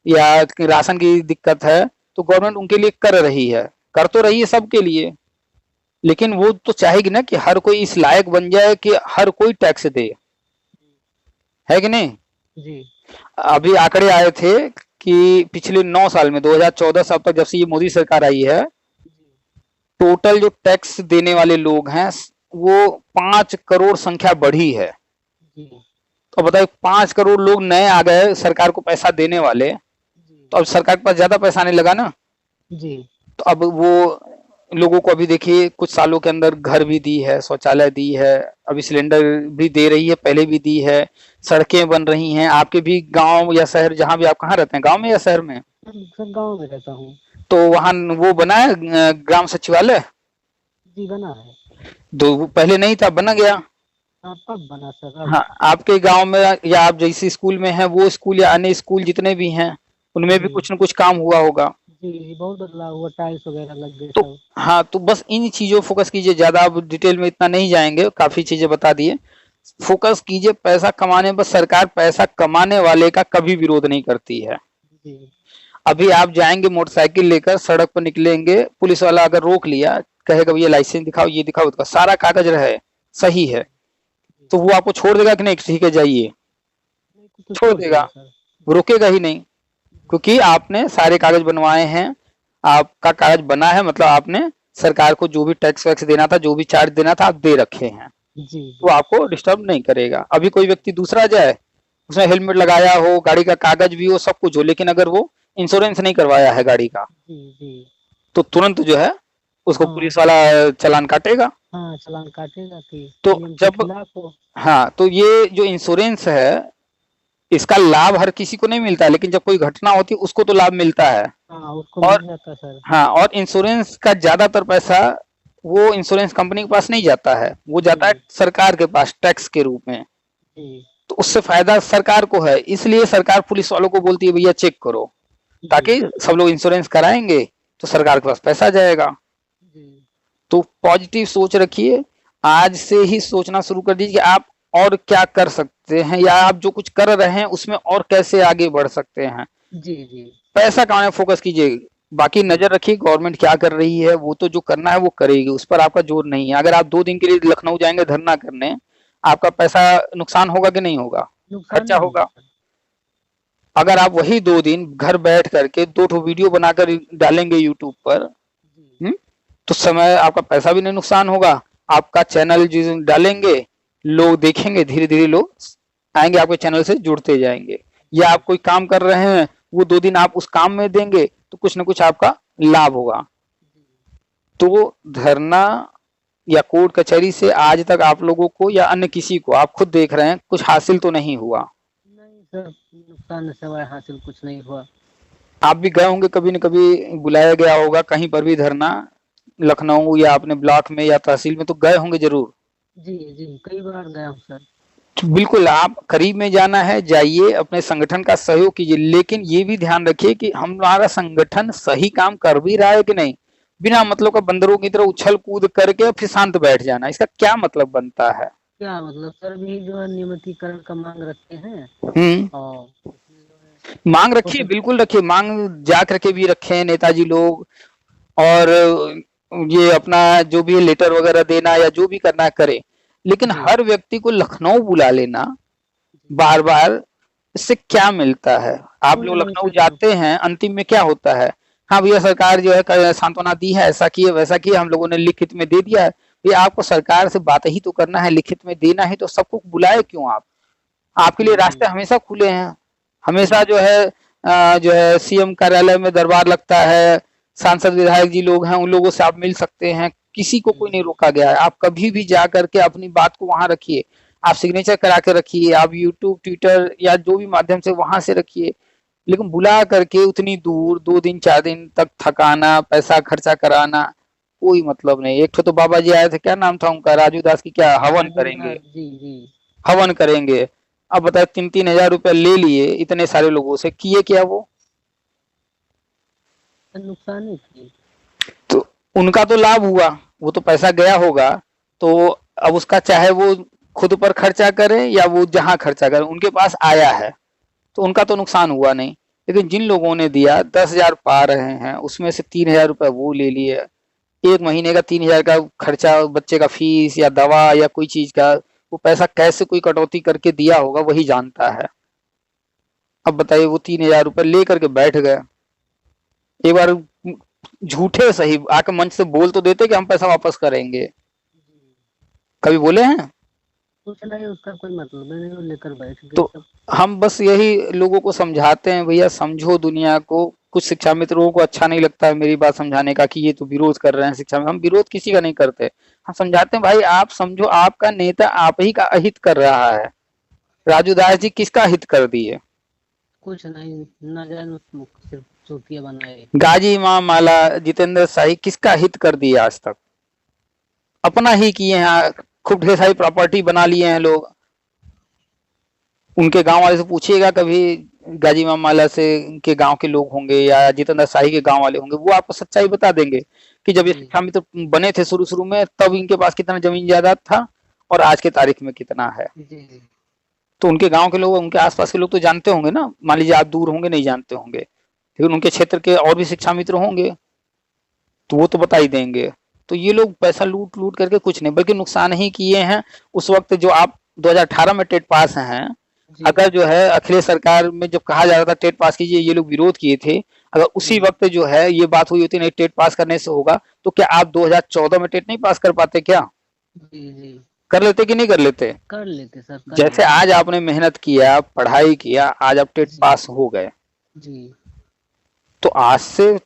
या राशन की दिक्कत है, तो गवर्नमेंट उनके लिए कर रही है, कर तो रही है सबके लिए, लेकिन वो तो चाहेगी ना कि हर कोई इस लायक बन जाए कि हर कोई टैक्स दे, है कि नहीं? जी अभी आंकड़े आए थे कि पिछले 9 साल में 2014 से अब तक, जब से ये मोदी सरकार आई है, टोटल जो टैक्स देने वाले लोग हैं वो 5 करोड़ संख्या बढ़ी है। जी तो बताइए 5 करोड़ लोग नए आ गए सरकार को पैसा देने वाले, तो अब सरकार के पास ज्यादा पैसा आने लगा ना। जी तो अब वो लोगों को अभी देखिए कुछ सालों के अंदर घर भी दी है, शौचालय दी है, अभी सिलेंडर भी दे रही है, पहले भी दी है, सड़कें बन रही हैं। आपके भी गांव या शहर, जहां भी आप कहाँ रहते हैं, गांव में या शहर में? सर गांव में रहता हूँ। तो वहाँ वो बना है ग्राम सचिवालय? जी बना है। तो पहले नहीं था, बना गया? हाँ कब बना सर अब? हाँ, आपके गांव में या आप जैसे स्कूल में हैं वो स्कूल या अन्य स्कूल जितने भी हैं उनमें भी जी कुछ न कुछ काम हुआ होगा। जी बहुत बदलाव हुआ, टाइल्स वगैरह लग गए तो सब। हाँ, तो बस इन चीजों फोकस कीजिए, ज्यादा आप डिटेल में इतना नहीं जाएंगे, काफी चीजें बता दिए। फोकस कीजिए पैसा कमाने पर। सरकार पैसा कमाने वाले का कभी विरोध नहीं करती है। जी अभी आप जाएंगे मोटरसाइकिल लेकर सड़क पर निकलेंगे, पुलिस वाला अगर रोक लिया, कहेगा भैया लाइसेंस दिखाओ, ये दिखाओ, उसका सारा कागज रहे, सही है, जी। तो वो आपको छोड़ देगा कि नहीं, ठीक है जाइए, नहीं कुछ तो छोड़ छोड़ देगा, देगा सर। वो रुकेगा ही नहीं, क्योंकि आपने सारे कागज बनवाए हैं, आपका कागज बना है, मतलब आपने सरकार को जो भी टैक्स वैक्स देना था, जो भी चार्ज देना था, आप दे रखे हैं, जी तो जी आपको डिस्टर्ब नहीं करेगा। अभी कोई व्यक्ति दूसरा जाए, उसने हेलमेट लगाया हो, गाड़ी का कागज भी हो, सब कुछ हो, लेकिन अगर वो इंश्योरेंस नहीं करवाया है गाड़ी का, जी जी। तो तुरंत जो है उसको हाँ पुलिस वाला चालान काटेगा। हाँ चालान काटेगा कि तो नियम के जब खिलाफ हो। हाँ, तो ये जो इंश्योरेंस है, इसका लाभ हर किसी को नहीं मिलता है, लेकिन जब कोई घटना होती है उसको तो लाभ मिलता है। हाँ उसको और मिल जाता सर। हाँ, और इंश्योरेंस का ज्यादातर पैसा वो इंश्योरेंस कंपनी के पास नहीं जाता है, वो जाता है जी सरकार के पास टैक्स के रूप में। जी तो उससे फायदा सरकार को है, इसलिए सरकार पुलिस वालों को बोलती है भैया चेक करो, जी ताकि सब लोग इंश्योरेंस कराएंगे तो सरकार के पास पैसा जाएगा। जी तो पॉजिटिव सोच रखिए, आज से ही सोचना शुरू कर दीजिए कि आप और क्या कर सकते हैं, या आप जो कुछ कर रहे हैं उसमें और कैसे आगे बढ़ सकते हैं। जी जी पैसा कमाने में फोकस कीजिए, बाकी नजर रखिए गवर्नमेंट क्या कर रही है, वो तो जो करना है वो करेगी, उस पर आपका जोर नहीं है। अगर आप 2 दिन के लिए लखनऊ जाएंगे धरना करने, आपका पैसा नुकसान होगा कि नहीं होगा, नुकसान खर्चा नहीं होगा होगा। सर। अगर आप वही 2 दिन घर बैठ करके 2 वीडियो बनाकर डालेंगे यूट्यूब पर, जी तो समय आपका पैसा भी नहीं नुकसान होगा, आपका चैनल जो डालेंगे लोग देखेंगे, धीरे धीरे लोग आएंगे आपके चैनल से जुड़ते जाएंगे। या जी आप कोई काम कर रहे हैं, वो 2 दिन आप उस काम में देंगे तो कुछ ना कुछ आपका लाभ होगा। तो धरना या कोर्ट कचहरी से आज तक आप लोगों को या अन्य किसी को, आप खुद देख रहे हैं, कुछ हासिल तो नहीं हुआ। नहीं सर नुकसान सिवाय हासिल कुछ नहीं हुआ। आप भी गए होंगे कभी न कभी, बुलाया गया होगा कहीं पर भी धरना, लखनऊ या अपने ब्लॉक में या तहसील में तो गए होंगे जरूर। जी जी कई बार गया हूँ सर। तो बिल्कुल, आप करीब में जाना है जाइए, अपने संगठन का सहयोग कीजिए, लेकिन ये भी ध्यान रखिए कि हमारा संगठन सही काम कर भी रहा है कि नहीं। बिना मतलब का बंदरों की तरह उछल कूद करके फिर शांत बैठ जाना, इसका क्या मतलब बनता है। क्या मतलब सर भी जो है नियमितीकरण का मांग रखते हैं और उसमें जो है मांग रखिए, छोटे। बिल्कुल रखिए मांग, जा करके भी रखे नेताजी लोग, और ये अपना जो भी लेटर वगैरह देना या जो भी करना है करे, लेकिन जी हर व्यक्ति को लखनऊ बुला लेना जी बार बार, इससे क्या मिलता है। आप कुछ लोग नहीं लखनऊ सर। जाते हैं, अंतिम में क्या होता है, हाँ भैया सरकार जो है सांत्वना दी है, ऐसा किए वैसा किए, हम लोगों ने लिखित में दे दिया है। भैया आपको सरकार से बात ही तो करना है, लिखित में देना है, तो सबको बुलाए क्यों आप। आपके लिए जी रास्ते हमेशा खुले हैं, जी हमेशा जो है सीएम कार्यालय में दरबार लगता है, सांसद विधायक जी लोग हैं, उन लोगों से आप मिल सकते हैं, किसी को कोई नहीं रोका गया है। आप कभी भी जा करके अपनी बात को वहां रखिए, आप सिग्नेचर करा के रखिए, आप यूट्यूब ट्विटर या जो भी माध्यम से वहां से रखिए, लेकिन बुला करके उतनी दूर 2 दिन 4 दिन तक थकाना, पैसा खर्चा कराना, कोई मतलब नहीं। एक तो बाबा जी आए थे, क्या नाम था उनका, राजू दास की, क्या हवन राजू करेंगे, जी जी हवन करेंगे। अब बताए 3-3 हजार रुपया ले लिए इतने सारे लोगों से, किए क्या वो। सर नुकसान ही थी। तो उनका तो लाभ हुआ, वो तो पैसा गया होगा, तो अब उसका चाहे वो खुद पर खर्चा करे या वो जहां खर्चा करे, उनके पास आया है, तो उनका तो नुकसान हुआ नहीं। लेकिन जिन लोगों ने दिया 10 हजार पा रहे हैं, उसमें से 3 हजार रुपया वो ले लिए, 1 महीने का 3 हजार का खर्चा, बच्चे का फीस या दवा या कोई चीज का, वो पैसा कैसे कोई कटौती करके दिया होगा वही जानता है। अब बताइए, वो 3 हजार रुपया ले करके बैठ गए। एक बार झूठे सही आके मंच से बोल तो देते कि हम पैसा वापस करेंगे, कभी बोले हैं। कुछ नहीं उसका कोई मतलब नहीं, वो लेकर बैठ गए तो सब। हम बस यही लोगों को समझाते हैं, भैया समझो दुनिया को। कुछ शिक्षा मित्रों को अच्छा नहीं लगता है मेरी बात समझाने का कि ये तो विरोध कर रहे हैं शिक्षा में, हम विरोध किसी का नहीं करते, हम समझाते हैं भाई आप समझो, आपका नेता आप ही का अहित कर रहा है। राजू दास जी किसका हित कर दिए। कुछ नहीं, न जाने सिर्फ चौकिया बनाए। गाजी इमाम माला, जितेंद्र शाही किसका हित कर दिया आज तक? अपना ही किए हैं, खूब ढेर सारी प्रॉपर्टी बना लिए हैं लोग। उनके गांव वाले से पूछिएगा कभी, गाजी इमाम माला से के गांव के लोग होंगे या जितेंद्र शाही के गांव वाले होंगे, वो आपको सच्चाई बता देंगे कि जब ये जी शिक्षा मित्र बने थे शुरू शुरू में, तब इनके पास कितना जमीन जायदाद था और आज के तारीख में कितना है। जी तो उनके गांव के लोग, उनके आसपास के लोग तो जानते होंगे ना। मान लीजिए आप दूर होंगे, नहीं जानते होंगे, लेकिन उनके क्षेत्र के और भी शिक्षा मित्र होंगे तो वो तो बता ही देंगे। तो ये लोग पैसा लूट लूट करके कुछ नहीं बल्कि नुकसान ही किए हैं। उस वक्त जो आप 2018 में टेट पास हैं, जी अगर जो है अखिलेश सरकार में जब कहा जा रहा था टेट पास कीजिए, ये लोग विरोध किए थे, अगर उसी जी वक्त जो है ये बात हुई होती नहीं टेट पास करने से होगा, तो क्या आप 2014 में टेट नहीं पास कर पाते? क्या जी कर लेते कि नहीं कर लेते? कर लेते सर, कर जैसे लेते। आज आपने मेहनत किया, पढ़ाई किया, आज आप टेट जी पास हो गए, जी तो आज से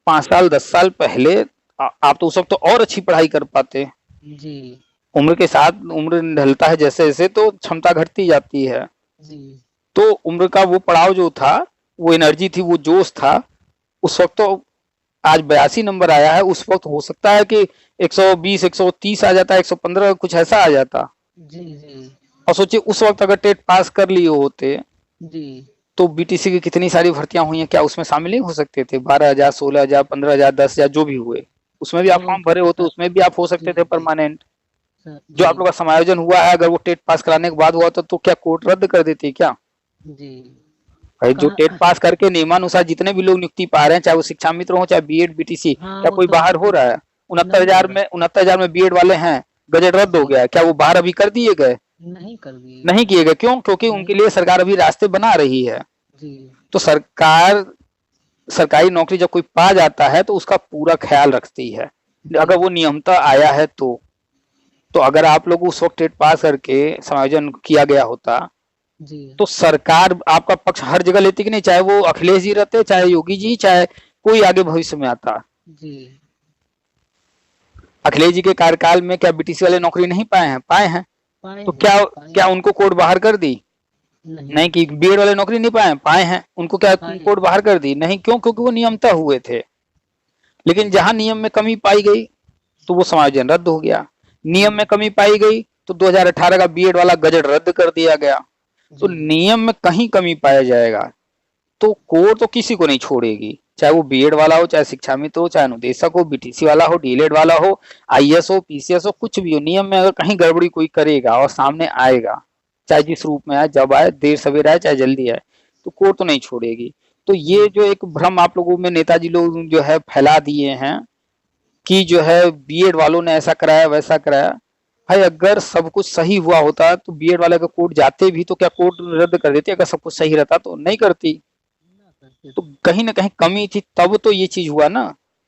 5 साल 10 साल पहले आप तो उस वक्त तो और अच्छी पढ़ाई कर पाते। जी उम्र के साथ उम्र ढलता है जैसे जैसे, तो क्षमता घटती जाती है। जी तो उम्र का वो पड़ाव जो था, वो एनर्जी थी, वो जोश था, उस वक्त तो आज 82 नंबर आया है, उस वक्त हो सकता है कि 120 130 आ जाता, 115 कुछ ऐसा आ जाता। जी जी और सोचिए उस वक्त अगर टेट पास कर लिए होते जी तो बीटीसी की कितनी सारी भर्तियां हुई हैं, क्या उसमें शामिल नहीं हो सकते थे? 12,000 16,000 15,000 10,000 जो भी हुए, उसमें भी आप हो फॉर्म भरे होते, सर। उसमें भी आप हो सकते जी थे जी परमानेंट। सर। जो आप जी लोग का समायोजन हुआ है, अगर वो टेट पास कराने के बाद हुआ तो क्या कोर्ट रद्द कर देती क्या? जी भाई जो टेट कहाँ। पास करके नियमानुसार जितने भी लोग नियुक्ति पा रहे हैं, चाहे वो शिक्षा मित्र हो चाहे बीएड बीटीसी, हाँ क्या वो कोई तो बाहर हो रहा है? उनहत्तर नहीं हो हजार रहा। में 69,000 में बीएड वाले हैं, गजट रद्द हो जी गया है, क्या वो बाहर अभी कर दिए गए? नहीं कर दिए नहीं गए। किए गए, क्यों? क्योंकि नहीं। उनके लिए सरकार अभी रास्ते बना रही है। जी तो सरकार सरकारी नौकरी जब कोई पा जाता है तो उसका पूरा ख्याल रखती है, अगर जी वो नियमतः आया है तो अगर आप लोग उस वक्त टेट पास करके समायोजन किया गया होता जी तो सरकार आपका पक्ष हर जगह लेती कि नहीं, चाहे वो अखिलेश जी रहते, चाहे योगी जी, चाहे कोई आगे भविष्य में आता। जी अखिलेश जी के कार्यकाल में क्या बीटीसी वाले नौकरी नहीं पाए हैं? पाए हैं। पाए तो हैं क्या सर, पाए क्या हैं। उनको कोर्ट बाहर कर दी? नहीं नहीं कि बीएड वाले नौकरी नहीं पाए? पाए हैं। उनको क्या पाए हैं। कोर्ट बाहर कर दी? नहीं, क्यों? क्योंकि वो नियमतः हुए थे। लेकिन जहां नियम में कमी पाई गई तो वो समायोजन रद्द हो गया। नियम में कमी पाई गई तो 2018 का बीएड वाला गजट रद्द कर दिया गया। तो जी नियम में कहीं कमी पाया जाएगा तो कोर्ट तो किसी को नहीं छोड़ेगी, चाहे वो बीएड वाला हो, चाहे शिक्षा मित्र हो, चाहे अनुदेशक हो, बीटीसी वाला हो, डीएलएड वाला हो, आईएएस हो, पीसीएस हो, कुछ भी हो, नियम में अगर कहीं गड़बड़ी कोई करेगा और सामने आएगा, चाहे जिस रूप में आए, जब आए, देर सवेर आए, चाहे जल्दी आए, तो कोर्ट तो नहीं छोड़ेगी। तो ये जो एक भ्रम आप लोगों में नेताजी लोग जो है फैला दिए हैं कि जो है बीएड वालों ने ऐसा कराया वैसा कराया, भाई अगर सब कुछ सही हुआ होता तो बीएड वाले का कोर्ट जाते भी तो क्या कोर्ट रद्द कर देती? अगर सब कुछ सही रहता तो नहीं करती। ना करते तो थे। कहीं ना कहीं कमी थी, तब तो ये चीज हुआ ना।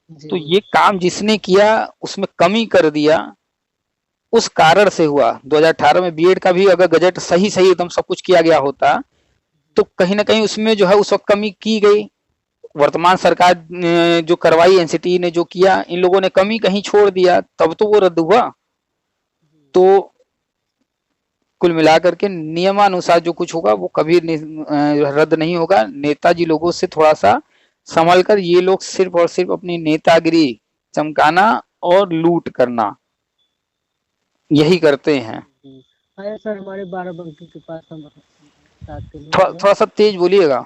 तो जी ये काम जिसने किया उसमें कमी कर दिया, उस कारण से हुआ। 2018 में बीएड का भी अगर गजट सही सही एकदम सब कुछ किया गया होता तो कहीं ना कहीं उसमें जो है उस वक्त कमी की गई। वर्तमान सरकार ने जो करवाई, एनसीटी ने जो किया, इन लोगों ने कमी कहीं छोड़ दिया, तब तो वो रद्द हुआ। तो कुल मिलाकर के नियमानुसार जो कुछ होगा वो कभी रद्द नहीं होगा। नेताजी लोगों से थोड़ा सा संभल कर, ये लोग सिर्फ और सिर्फ अपनी नेतागिरी चमकाना और लूट करना यही करते हैं। आया सर, हमारे बाराबंकी के पास हम साथ के लोग थोड़ा हैं। थोड़ा सा तेज बोलिएगा,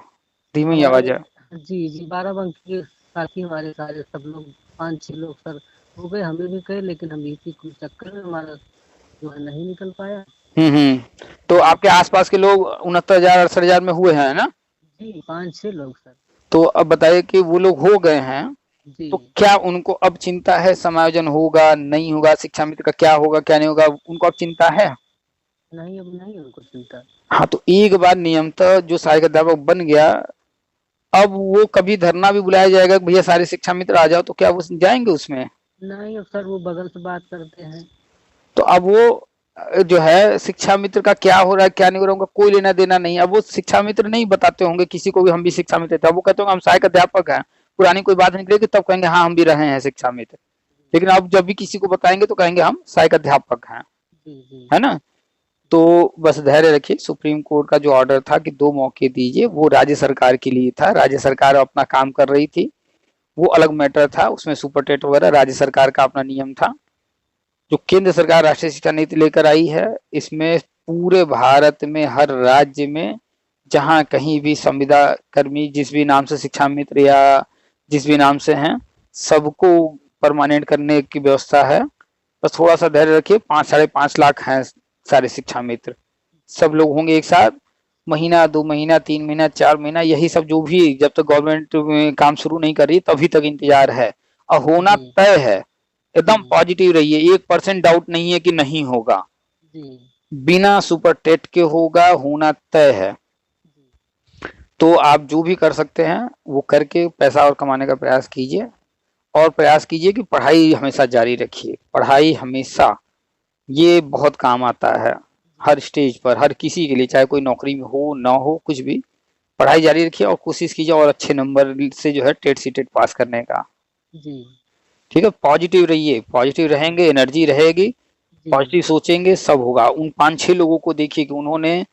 धीमी आवाज है। हमारे जी जी बाराबंकी के साथी हमारे सारे सब लोग 5-6 लोग सर हो गए, हमें भी कहे, लेकिन हम इसी कुछ चक्कर में हमारा जो है नहीं निकल पाया। तो आपके आसपास के लोग 69,000 68,000 में हुए हैं ना? जी 5-6 लोग सर। तो अब बताइए कि वो लोग हो गए हैं, जी तो क्या उनको अब चिंता है समायोजन होगा नहीं होगा, शिक्षा मित्र का क्या होगा क्या नहीं होगा, उनको अब चिंता है? नहीं, अब नहीं उनको चिंता। हाँ, तो एक बार नियमतः जो सहायक अध्यापक बन गया, अब वो कभी धरना भी बुलाया जाएगा कि भैया सारे शिक्षा मित्र आ जाओ, तो क्या वो जाएंगे उसमें? नहीं, अब सर वो बगल से बात करते हैं। तो अब वो जो है शिक्षा मित्र का क्या हो रहा है क्या नहीं हो रहा है, उनका कोई लेना देना नहीं। अब वो शिक्षा मित्र नहीं बताते होंगे किसी को भी हम भी शिक्षा मित्र थे, वो कहते होंगे हम सहायक अध्यापक हैं। पुरानी कोई बात निकलेगी तब कहेंगे हाँ हम भी रहे हैं शिक्षा मित्र, लेकिन अब जब भी किसी को बताएंगे तो कहेंगे हम सहायक अध्यापक हैं, जी जी है ना? तो बस धैर्य रखिए, सुप्रीम कोर्ट का जो ऑर्डर था कि 2 मौके दीजिए, वो राज्य सरकार के लिए था। राज्य सरकार अपना काम कर रही थी, वो अलग मैटर था, उसमें सुपर टेट वगैरह राज्य सरकार का अपना नियम था। जो केंद्र सरकार राष्ट्रीय शिक्षा नीति लेकर आई है, इसमें पूरे भारत में हर राज्य में जहाँ कहीं भी संविदा कर्मी जिस भी नाम से शिक्षा मित्र या जिस भी नाम से हैं, सबको परमानेंट करने की व्यवस्था है। बस थोड़ा सा धैर्य रखिए, 5-5.5 लाख हैं सारे शिक्षा मित्र, सब लोग होंगे एक साथ। महीना, 2 महीना, 3 महीना, 4 महीना, यही सब जो भी जब तक गवर्नमेंट काम शुरू नहीं कर रही तभी तक इंतजार है, और होना जी तय है। एकदम जी पॉजिटिव रहिए, 1% डाउट नहीं है कि नहीं होगा, जी बिना सुपर टेट के होगा, होना तय है। तो आप जो भी कर सकते हैं वो करके पैसा और कमाने का प्रयास कीजिए, और प्रयास कीजिए कि पढ़ाई हमेशा जारी रखिए। पढ़ाई हमेशा, ये बहुत काम आता है हर स्टेज पर, हर किसी के लिए, चाहे कोई नौकरी में हो ना हो, कुछ भी पढ़ाई जारी रखिए और कोशिश कीजिए और अच्छे नंबर से जो है टेट सी टेट पास करने का। जी ठीक है, पॉजिटिव रहिए, पॉजिटिव रहेंगे, एनर्जी रहेगी, जी पॉजिटिव सोचेंगे, सब होगा। उन 5-6 लोगों को देखिए कि उन्होंने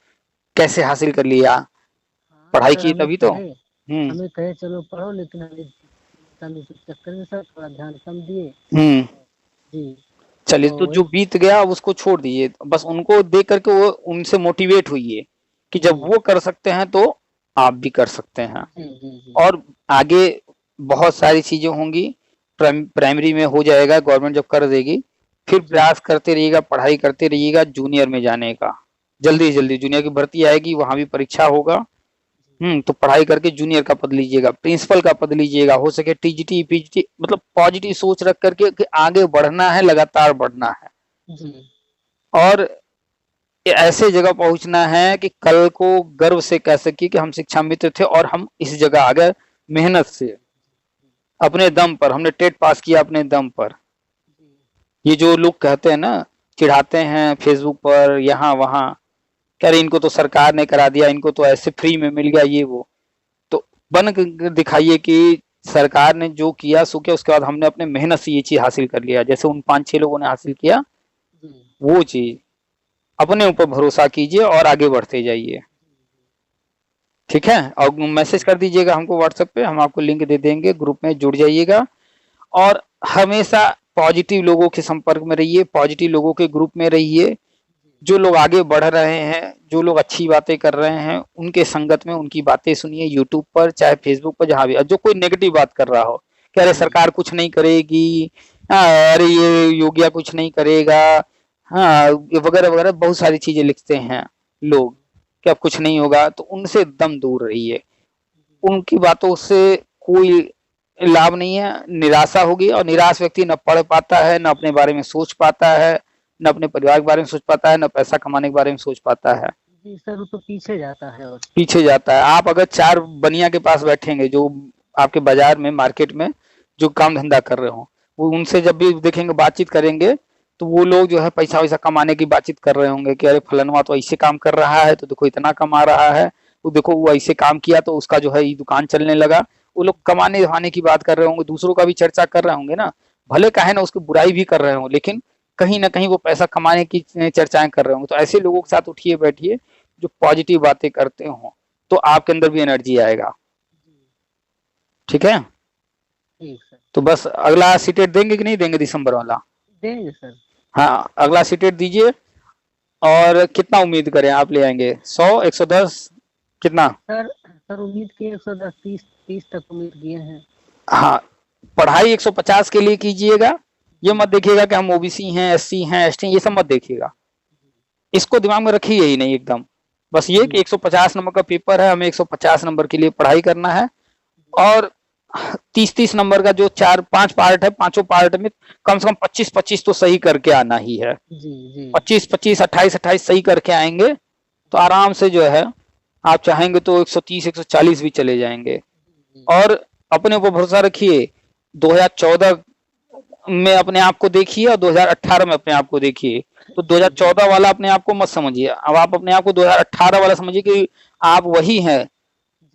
कैसे हासिल कर लिया, हाँ पढ़ाई सर, की तभी तो। हमें कहे चलो पढ़ो, लेकिन हमें चक्कर में सर थोड़ा ध्यान कम दिए। हम्म जी चलिए, तो तो जो वही। बीत गया अब उसको छोड़ दीजिए, बस उनको देख करके वो उनसे मोटिवेट हुई कि जब जी वो कर सकते हैं तो आप भी कर सकते हैं। जी जी जी और आगे बहुत सारी चीजें होंगी, प्राइमरी में हो जाएगा, गवर्नमेंट जब कर देगी, फिर जी प्रयास करते रहिएगा, पढ़ाई करते रहिएगा जूनियर में जाने का। जल्दी से जल्दी जूनियर की भर्ती आएगी, वहां भी परीक्षा होगा। तो पढ़ाई करके जूनियर का पद लीजिएगा, प्रिंसिपल का पद लीजिएगा, हो सके टीजीटी पीजीटी, मतलब पॉजिटिव सोच रख करके कि आगे बढ़ना है, लगातार बढ़ना है, जी और ऐसे जगह पहुंचना है कि कल को गर्व से कह सके कि हम शिक्षा मित्र थे और हम इस जगह आ गए, मेहनत से, अपने दम पर हमने टेट पास किया, अपने दम पर। ये जो लोग कहते हैं ना, चिढ़ाते हैं फेसबुक पर यहाँ वहां, कह रहे इनको तो सरकार ने करा दिया, इनको तो ऐसे फ्री में मिल गया, ये वो। तो बन के दिखाइए कि सरकार ने जो किया सो किया, उसके बाद हमने अपने मेहनत से ये चीज हासिल कर लिया, जैसे उन 5-6 लोगों ने हासिल किया जी वो चीज। अपने ऊपर भरोसा कीजिए और आगे बढ़ते जाइए, ठीक है। और मैसेज कर दीजिएगा हमको व्हाट्सएप पे, हम आपको लिंक दे देंगे, ग्रुप में जुड़ जाइएगा। और हमेशा पॉजिटिव लोगों के संपर्क में रहिए, पॉजिटिव लोगों के ग्रुप में रहिए, जो लोग आगे बढ़ रहे हैं, जो लोग अच्छी बातें कर रहे हैं, उनके संगत में उनकी बातें सुनिए, यूट्यूब पर चाहे फेसबुक पर, जहां भी। जो कोई नेगेटिव बात कर रहा हो कि अरे सरकार कुछ नहीं करेगी, अरे ये योगिया कुछ नहीं करेगा, हाँ वगैरह वगैरह, बहुत सारी चीजें लिखते हैं लोग कि अब कुछ नहीं होगा, तो उनसे एकदम दूर रहिए। उनकी बातों से कोई लाभ नहीं है, निराशा होगी, और निराश व्यक्ति न पढ़ पाता है, न अपने बारे में सोच पाता है, न अपने परिवार के बारे में सोच पाता है, न पैसा कमाने के बारे में सोच पाता है, जी सर, वो तो पीछे जाता है। और पीछे जाता है। आप अगर 4 बनिया के पास बैठेंगे, जो आपके बाजार में, मार्केट में जो काम धंधा कर रहे हो, वो उनसे जब भी देखेंगे, बातचीत करेंगे, तो वो लोग जो है पैसा वैसा कमाने की बातचीत कर रहे होंगे कि अरे फलनवा तो ऐसे काम कर रहा है, तो देखो इतना कमा रहा है, वो देखो वो ऐसे काम किया तो उसका जो है ये दुकान चलने लगा। वो लोग कमाने धमाने की बात कर रहे होंगे, दूसरों का भी चर्चा कर रहे होंगे ना, भले काहे ना उसकी बुराई भी कर रहे हो, लेकिन कहीं ना कहीं वो पैसा कमाने की चर्चाएं कर रहे होंगे। तो ऐसे लोगों के साथ उठिए बैठिए जो पॉजिटिव बातें करते हो, तो आपके अंदर भी एनर्जी आएगा, ठीक है। ठीक सर, तो बस अगला सीटेट देंगे कि नहीं देंगे दिसंबर वाला? देंगे सर। हाँ, अगला सीटेट दीजिए। और कितना उम्मीद करें आप ले आएंगे? 100, 110, कितना? सर उम्मीद की 110, 30 तक उम्मीद किए हैं। हाँ, पढ़ाई 150 के लिए कीजिएगा। ये मत देखिएगा कि हम ओबीसी हैं, एससी हैं, एसटी, ये सब मत देखिएगा, इसको दिमाग में रखिए ही नहीं एकदम। बस ये कि 150 नंबर का पेपर है, हमें 150 नंबर के लिए पढ़ाई करना है, और 30-30 नंबर का जो 4-5 पार्ट है, पांचों पार्ट में कम से कम 25-25 तो सही करके आना ही है। जी जी 25-25, 28-28 सही करके आएंगे तो आराम से जो है, आप चाहेंगे तो 130-140 भी चले जाएंगे। और अपने ऊपर भरोसा रखिए, 2014 में अपने आप को देखिए और 2018 में अपने आप को देखिए। तो 2014 वाला अपने आप को मत समझिए, अब आप अपने आप को 2018 वाला समझिए कि आप वही हैं,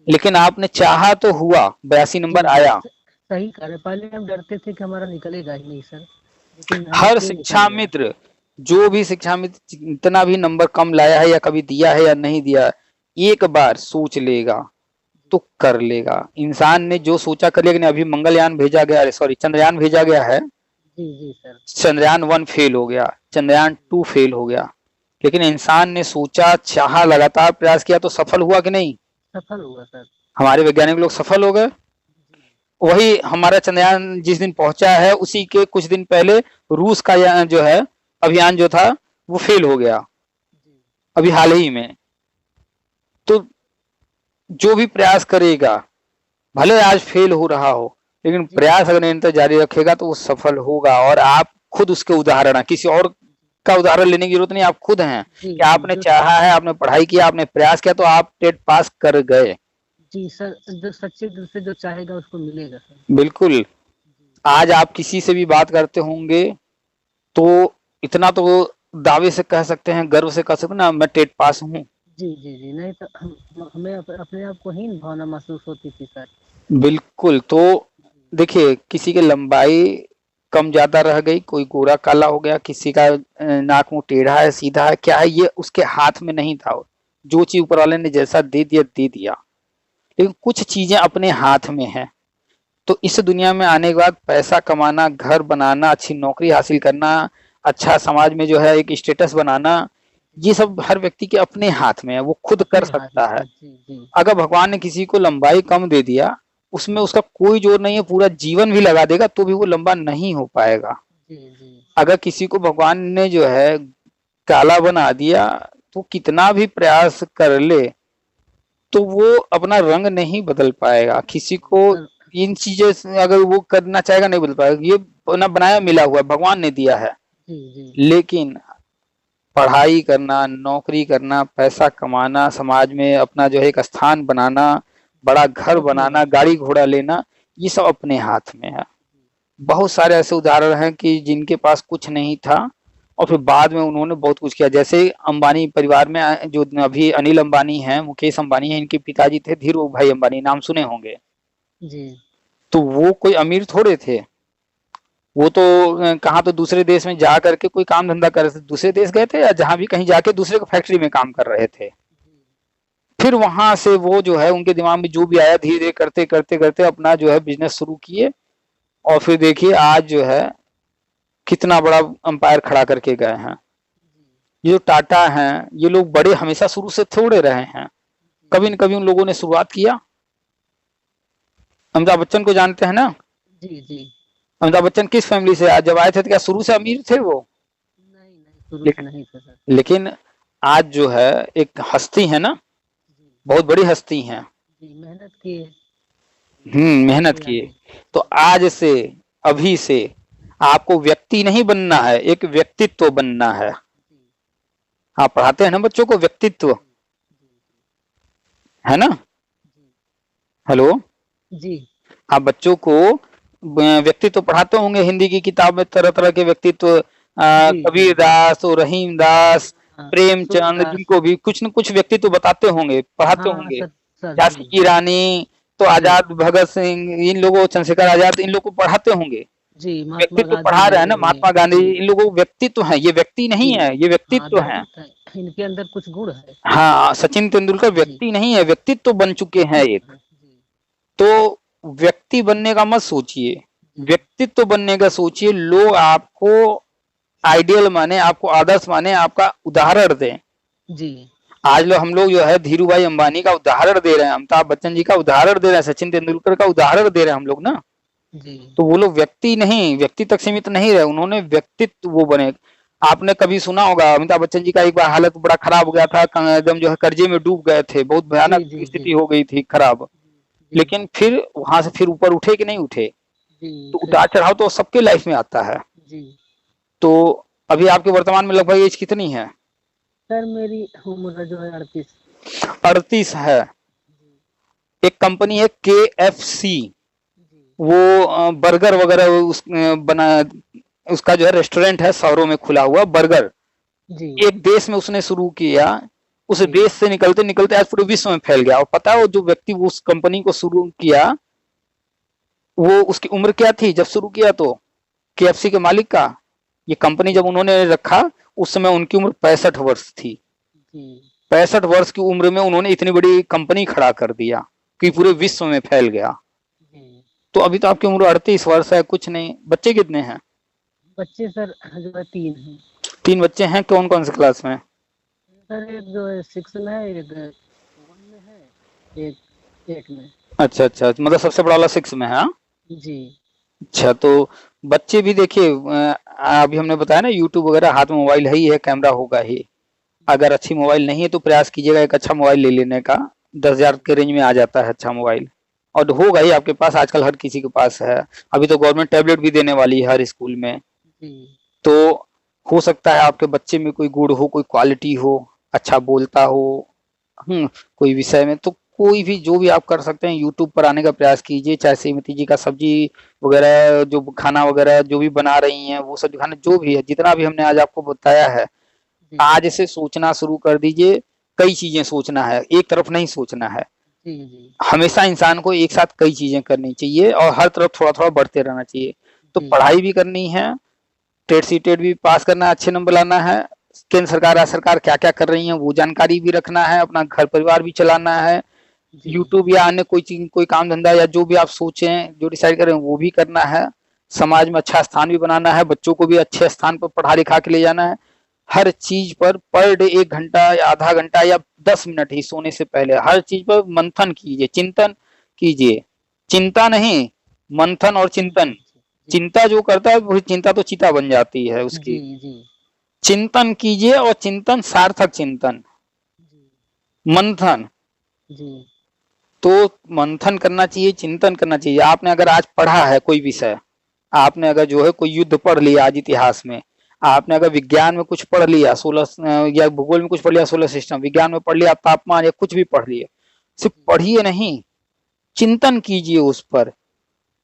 लेकिन आपने चाहा तो हुआ, 82 नंबर आया। सही कह रहे। पहले हम डरते थे कि हमारा निकलेगा ही नहीं सर, लेकिन हर फिर निकल शिक्षा गया। मित्र जो भी शिक्षा में इतना भी नंबर कम लाया है या कभी दिया है या नहीं दिया, एक बार सोच लेगा तो कर लेगा। इंसान ने जो सोचा कर लिया। अभी मंगलयान भेजा गया, अरे सॉरी चंद्रयान भेजा गया है। जी जी सर। चंद्रयान 1 फेल हो गया, चंद्रयान 2 फेल हो गया, लेकिन इंसान ने सोचा, चाहा, लगातार प्रयास किया तो सफल हुआ कि नहीं? सफल हुआ सर। हमारे वैज्ञानिक लोग सफल हो गए। वही हमारा चंद्रयान जिस दिन पहुंचा है उसी के कुछ दिन पहले रूस का जो है अभियान जो था वो फेल हो गया अभी हाल ही में। तो जो भी प्रयास करेगा, भले आज फेल हो रहा हो, लेकिन प्रयास अगर निरंतर जारी रखेगा तो वो सफल होगा। और आप खुद उसके उदाहरण हैं, किसी और का उदाहरण लेने की जरूरत नहीं, आप खुद हैं कि आपने चाहा है, आपने पढ़ाई किया, आपने प्रयास किया तो आप टेट पास कर गए। जी सर, जो सच्चे दिल से जो चाहेगा उसको मिलेगा सर। बिल्कुल। आज आप किसी से भी बात करते होंगे तो इतना तो दावे से कह सकते हैं, गर्व से कह सकते हैं ना, मैं टेट पास हूँ। जी जी जी, नहीं तो हमें अपने आप को हीन भावना महसूस होती थी सर। बिल्कुल। तो देखिए, किसी की लंबाई कम ज्यादा रह गई, कोई गोरा काला हो गया, किसी का नाक मुंह टेढ़ा है सीधा है, क्या है ये उसके हाथ में नहीं था। जो चीज ऊपर वाले ने जैसा दे दिया दे दिया, लेकिन कुछ चीजें अपने हाथ में है। तो इस दुनिया में आने के बाद पैसा कमाना, घर बनाना, अच्छी नौकरी हासिल करना, अच्छा समाज में जो है एक स्टेटस बनाना, ये सब हर व्यक्ति के अपने हाथ में है, वो खुद कर सकता है। अगर भगवान ने किसी को लंबाई कम दे दिया, उसमें उसका कोई जोर नहीं है, पूरा जीवन भी लगा देगा तो भी वो लंबा नहीं हो पाएगा। अगर किसी को भगवान ने जो है काला बना दिया तो कितना भी प्रयास कर ले तो वो अपना रंग नहीं बदल पाएगा। किसी को इन चीजें से अगर वो करना चाहेगा नहीं बदल पाएगा। ये ना बनाया मिला हुआ भगवान ने दिया है। लेकिन पढ़ाई करना, नौकरी करना, पैसा कमाना, समाज में अपना जो है एक स्थान बनाना, बड़ा घर बनाना, गाड़ी घोड़ा लेना, ये सब अपने हाथ में है। बहुत सारे ऐसे उदाहरण हैं कि जिनके पास कुछ नहीं था और फिर बाद में उन्होंने बहुत कुछ किया। जैसे अंबानी परिवार में जो अभी अनिल अंबानी हैं, मुकेश अंबानी हैं, इनके पिताजी थे धीरू भाई अंबानी, नाम सुने होंगे जी। तो वो कोई अमीर थोड़े थे। वो तो कहाँ तो दूसरे देश में जा करके कोई काम धंधा कर रहे थे, दूसरे देश गए थे या जहां भी कहीं जाके दूसरे को फैक्ट्री में काम कर रहे थे। फिर वहां से वो जो है उनके दिमाग में जो भी आया धीरे धीरे करते करते करते अपना जो है बिजनेस शुरू किए और फिर देखिए आज जो है कितना बड़ा अंपायर खड़ा करके गए हैं। ये जो टाटा हैं, ये लोग बड़े हमेशा शुरू से थोड़े रहे हैं, कभी न कभी उन लोगों ने शुरुआत किया। अमिताभ बच्चन को जानते हैं ना? जी जी। अमिताभ बच्चन किस फैमिली से जब आए थे तो क्या शुरू से अमीर थे वो? नहीं थे सर। लेकिन आज जो है एक हस्ती है ना, बहुत बड़ी हस्ती है, मेहनत किए। मेहनत किए। तो आज से, अभी से आपको व्यक्ति नहीं बनना है, एक व्यक्तित्व बनना है। आप पढ़ाते हैं ना बच्चों को व्यक्तित्व, है ना? हेलो जी। आप बच्चों को व्यक्तित्व पढ़ाते होंगे हिंदी की किताब में, तरह तरह के व्यक्तित्व, कबीर दास और रहीम दास, प्रेमचंद, जिनको भी कुछ न कुछ व्यक्तित्व बताते होंगे, पढ़ाते होंगे। झांसी की रानी तो आजाद भगत सिंह, इन लोगों, चंद्रशेखर आजाद, इन लोगों को पढ़ाते होंगे। व्यक्तित्व पढ़ा रहे हैं ना, महात्मा गांधी, इन लोगों व्यक्तित्व है, ये व्यक्ति नहीं है, ये व्यक्तित्व है। इनके अंदर कुछ गुण है। हाँ, सचिन तेंदुलकर व्यक्ति नहीं है, व्यक्तित्व बन चुके हैं एक। तो व्यक्ति बनने का मत सोचिए, व्यक्तित्व बनने का सोचिए। लोग आपको आइडियल माने, आपको आदर्श माने, आपका उदाहरण दें। जी। आज हम लोग जो है धीरू भाई अंबानी का उदाहरण दे रहे हैं, अमिताभ बच्चन जी का उदाहरण दे रहे हैं, सचिन तेंदुलकर का उदाहरण दे रहे हैं हम लोग ना। जी। तो वो लोग व्यक्ति नहीं, व्यक्ति तक सीमित नहीं रहे, उन्होंने व्यक्तित्व वो बने। आपने कभी सुना होगा अमिताभ बच्चन जी का एक बार हालत बड़ा खराब हो गया था, एकदम जो है कर्जे में डूब गए थे, बहुत भयानक स्थिति हो गई थी खराब। लेकिन फिर वहां से फिर ऊपर उठे कि नहीं उठे? तो उतार चढ़ाव तो सबके लाइफ में आता है। तो अभी आपके वर्तमान में लगभग एज कितनी है? सर मेरी उम्र जो है 38 है। एक कंपनी है KFC, वो बर्गर वगैरह बना, उसका जो है रेस्टोरेंट है शहरों में खुला हुआ बर्गर। एक देश में उसने शुरू किया, उस देश से निकलते निकलते आज पूरे विश्व में फैल गया। और पता है वो जो व्यक्ति वो उस कंपनी को शुरू किया, वो उसकी उम्र क्या थी जब शुरू किया? तो KFC के मालिक का ये कंपनी जब उन्होंने रखा उस समय उनकी उम्र 65 वर्ष थी। जी 65 वर्ष की उम्र में उन्होंने इतनी बड़ी कंपनी खड़ा कर दिया कि पूरे विश्व में फैल गया। जी। तो अभी तो आपकी उम्र 38 वर्ष है, कुछ नहीं। बच्चे कितने हैं? बच्चे सर जो है 3 हैं। 3 बच्चे हैं। कौन कौन से क्लास में? सर एक जो है 6 में है, एक 1 में है, एक 8 में। अच्छा अच्छा, मतलब सबसे बड़ा वाला 6 में है। हाँ? जी अच्छा, तो बच्चे भी देखिए, अभी हमने बताया ना यूट्यूब वगैरह, हाथ में मोबाइल है ही है, कैमरा होगा ही। अगर अच्छी मोबाइल नहीं है तो प्रयास कीजिएगा एक अच्छा मोबाइल ले लेने का। 10,000 के रेंज में आ जाता है अच्छा मोबाइल, और होगा ही आपके पास, आजकल हर किसी के पास है। अभी तो गवर्नमेंट टैबलेट भी देने वाली है हर स्कूल में। जी तो हो सकता है आपके बच्चे में कोई गुण हो, कोई क्वालिटी हो, अच्छा बोलता हो, कोई विषय में। तो कोई भी जो भी आप कर सकते हैं यूट्यूब पर आने का प्रयास कीजिए। चाहे श्रीमती जी का सब्जी वगैरह, जो खाना वगैरह जो भी बना रही हैं, वो सब खाना जो भी है, जितना भी हमने आज आपको बताया है, जी आज से सोचना शुरू कर दीजिए। कई चीजें सोचना है, एक तरफ नहीं सोचना है। जी जी हमेशा इंसान को एक साथ कई चीजें करनी चाहिए और हर तरफ थोड़ा थोड़ा बढ़ते रहना चाहिए। तो जी पढ़ाई भी करनी है, टेट सी टेट भी पास करना है, अच्छे नंबर लाना है। केंद्र सरकार राज्य सरकार क्या क्या कर रही है वो जानकारी भी रखना है, अपना घर परिवार भी चलाना है। जी यूट्यूब या अन्य कोई चीज, कोई काम धंधा या जो भी आप सोचें, जो डिसाइड करें वो भी करना है। समाज में अच्छा स्थान भी बनाना है, बच्चों को भी अच्छे स्थान पर पढ़ा लिखा के ले जाना है। हर चीज पर पर डे 1 घंटा या आधा घंटा या 10 मिनट ही सोने से पहले हर चीज पर मंथन कीजिए, चिंतन कीजिए। चिंता नहीं, मंथन और चिंतन। चिंता जो करता है वही, चिंता तो चिता बन जाती है उसकी। जी जी चिंतन कीजिए, और चिंतन सार्थक चिंतन, मंथन। जी तो मंथन करना चाहिए, चिंतन करना चाहिए। आपने अगर आज पढ़ा है कोई विषय, आपने अगर जो है कोई युद्ध पढ़ लिया आज इतिहास में, आपने अगर विज्ञान में कुछ पढ़ लिया, सोलर या भूगोल में कुछ पढ़ लिया, सोलर सिस्टम विज्ञान में पढ़ लिया, तापमान या कुछ भी पढ़ लिया, सिर्फ पढ़िए नहीं, चिंतन कीजिए उस पर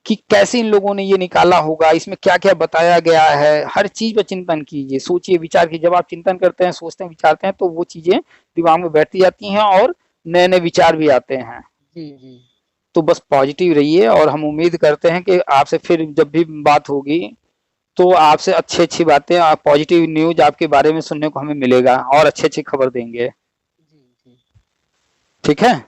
कि कैसे इन लोगों ने ये निकाला होगा, इसमें क्या क्या बताया गया है। हर चीज पर चिंतन कीजिए, सोचिए, विचार कीजिए। जब आप चिंतन करते हैं, सोचते हैं, विचारते हैं, तो वो चीजें दिमाग में बैठती जाती हैं और नए नए विचार भी आते हैं। जी जी तो बस पॉजिटिव रहिए, और हम उम्मीद करते हैं कि आपसे फिर जब भी बात होगी तो आपसे अच्छी अच्छी बातें, पॉजिटिव न्यूज आपके बारे में सुनने को हमें मिलेगा, और अच्छी अच्छी खबर देंगे। जी ठीक है?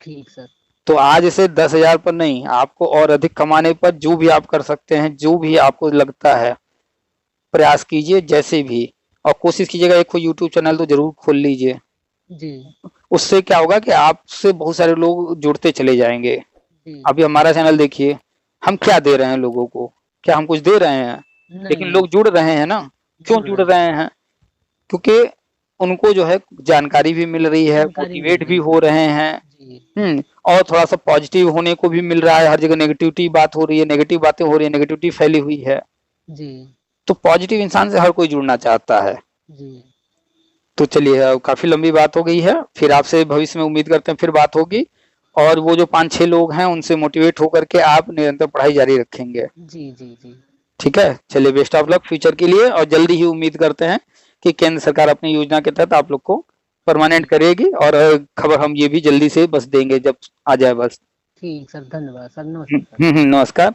ठीक सर। तो आज इसे 10,000 पर नहीं, आपको और अधिक कमाने पर जो भी आप कर सकते हैं, जो भी आपको लगता है, प्रयास कीजिए जैसे भी। और कोशिश कीजिएगा एक कोई यूट्यूब चैनल तो जरूर खोल लीजिए। जी उससे क्या होगा कि आपसे बहुत सारे लोग जुड़ते चले जाएंगे। जी अभी हमारा चैनल देखिए, हम क्या दे रहे हैं लोगों को? क्या हम कुछ दे रहे हैं? लेकिन नहीं लोग जुड़ रहे हैं ना। क्यों जुड़ रहे हैं? क्योंकि उनको जो है जानकारी भी मिल रही है, जानकारी मोटिवेट मिल भी रही हो रहे हैं। जी और थोड़ा सा पॉजिटिव होने को भी मिल रहा है। हर जगह नेगेटिविटी बात हो रही है, नेगेटिव बातें हो रही है, नेगेटिविटी फैली हुई है। जी तो पॉजिटिव इंसान से हर कोई जुड़ना चाहता है। जी तो चलिए, काफी लंबी बात हो गई है, फिर आपसे भविष्य में उम्मीद करते हैं फिर बात होगी। और वो जो 5-6 लोग हैं उनसे मोटिवेट होकर के आप निरंतर पढ़ाई जारी रखेंगे। जी जी जी ठीक है? चलिए, बेस्ट ऑफ लक फ्यूचर के लिए, और जल्दी ही उम्मीद करते हैं कि केंद्र सरकार अपनी योजना के तहत आप लोग को परमानेंट करेगी। और खबर हम ये भी जल्दी से बस देंगे जब आ जाए बस। ठीक सर, धन्यवाद सर, नमस्ते सर। नमस्कार।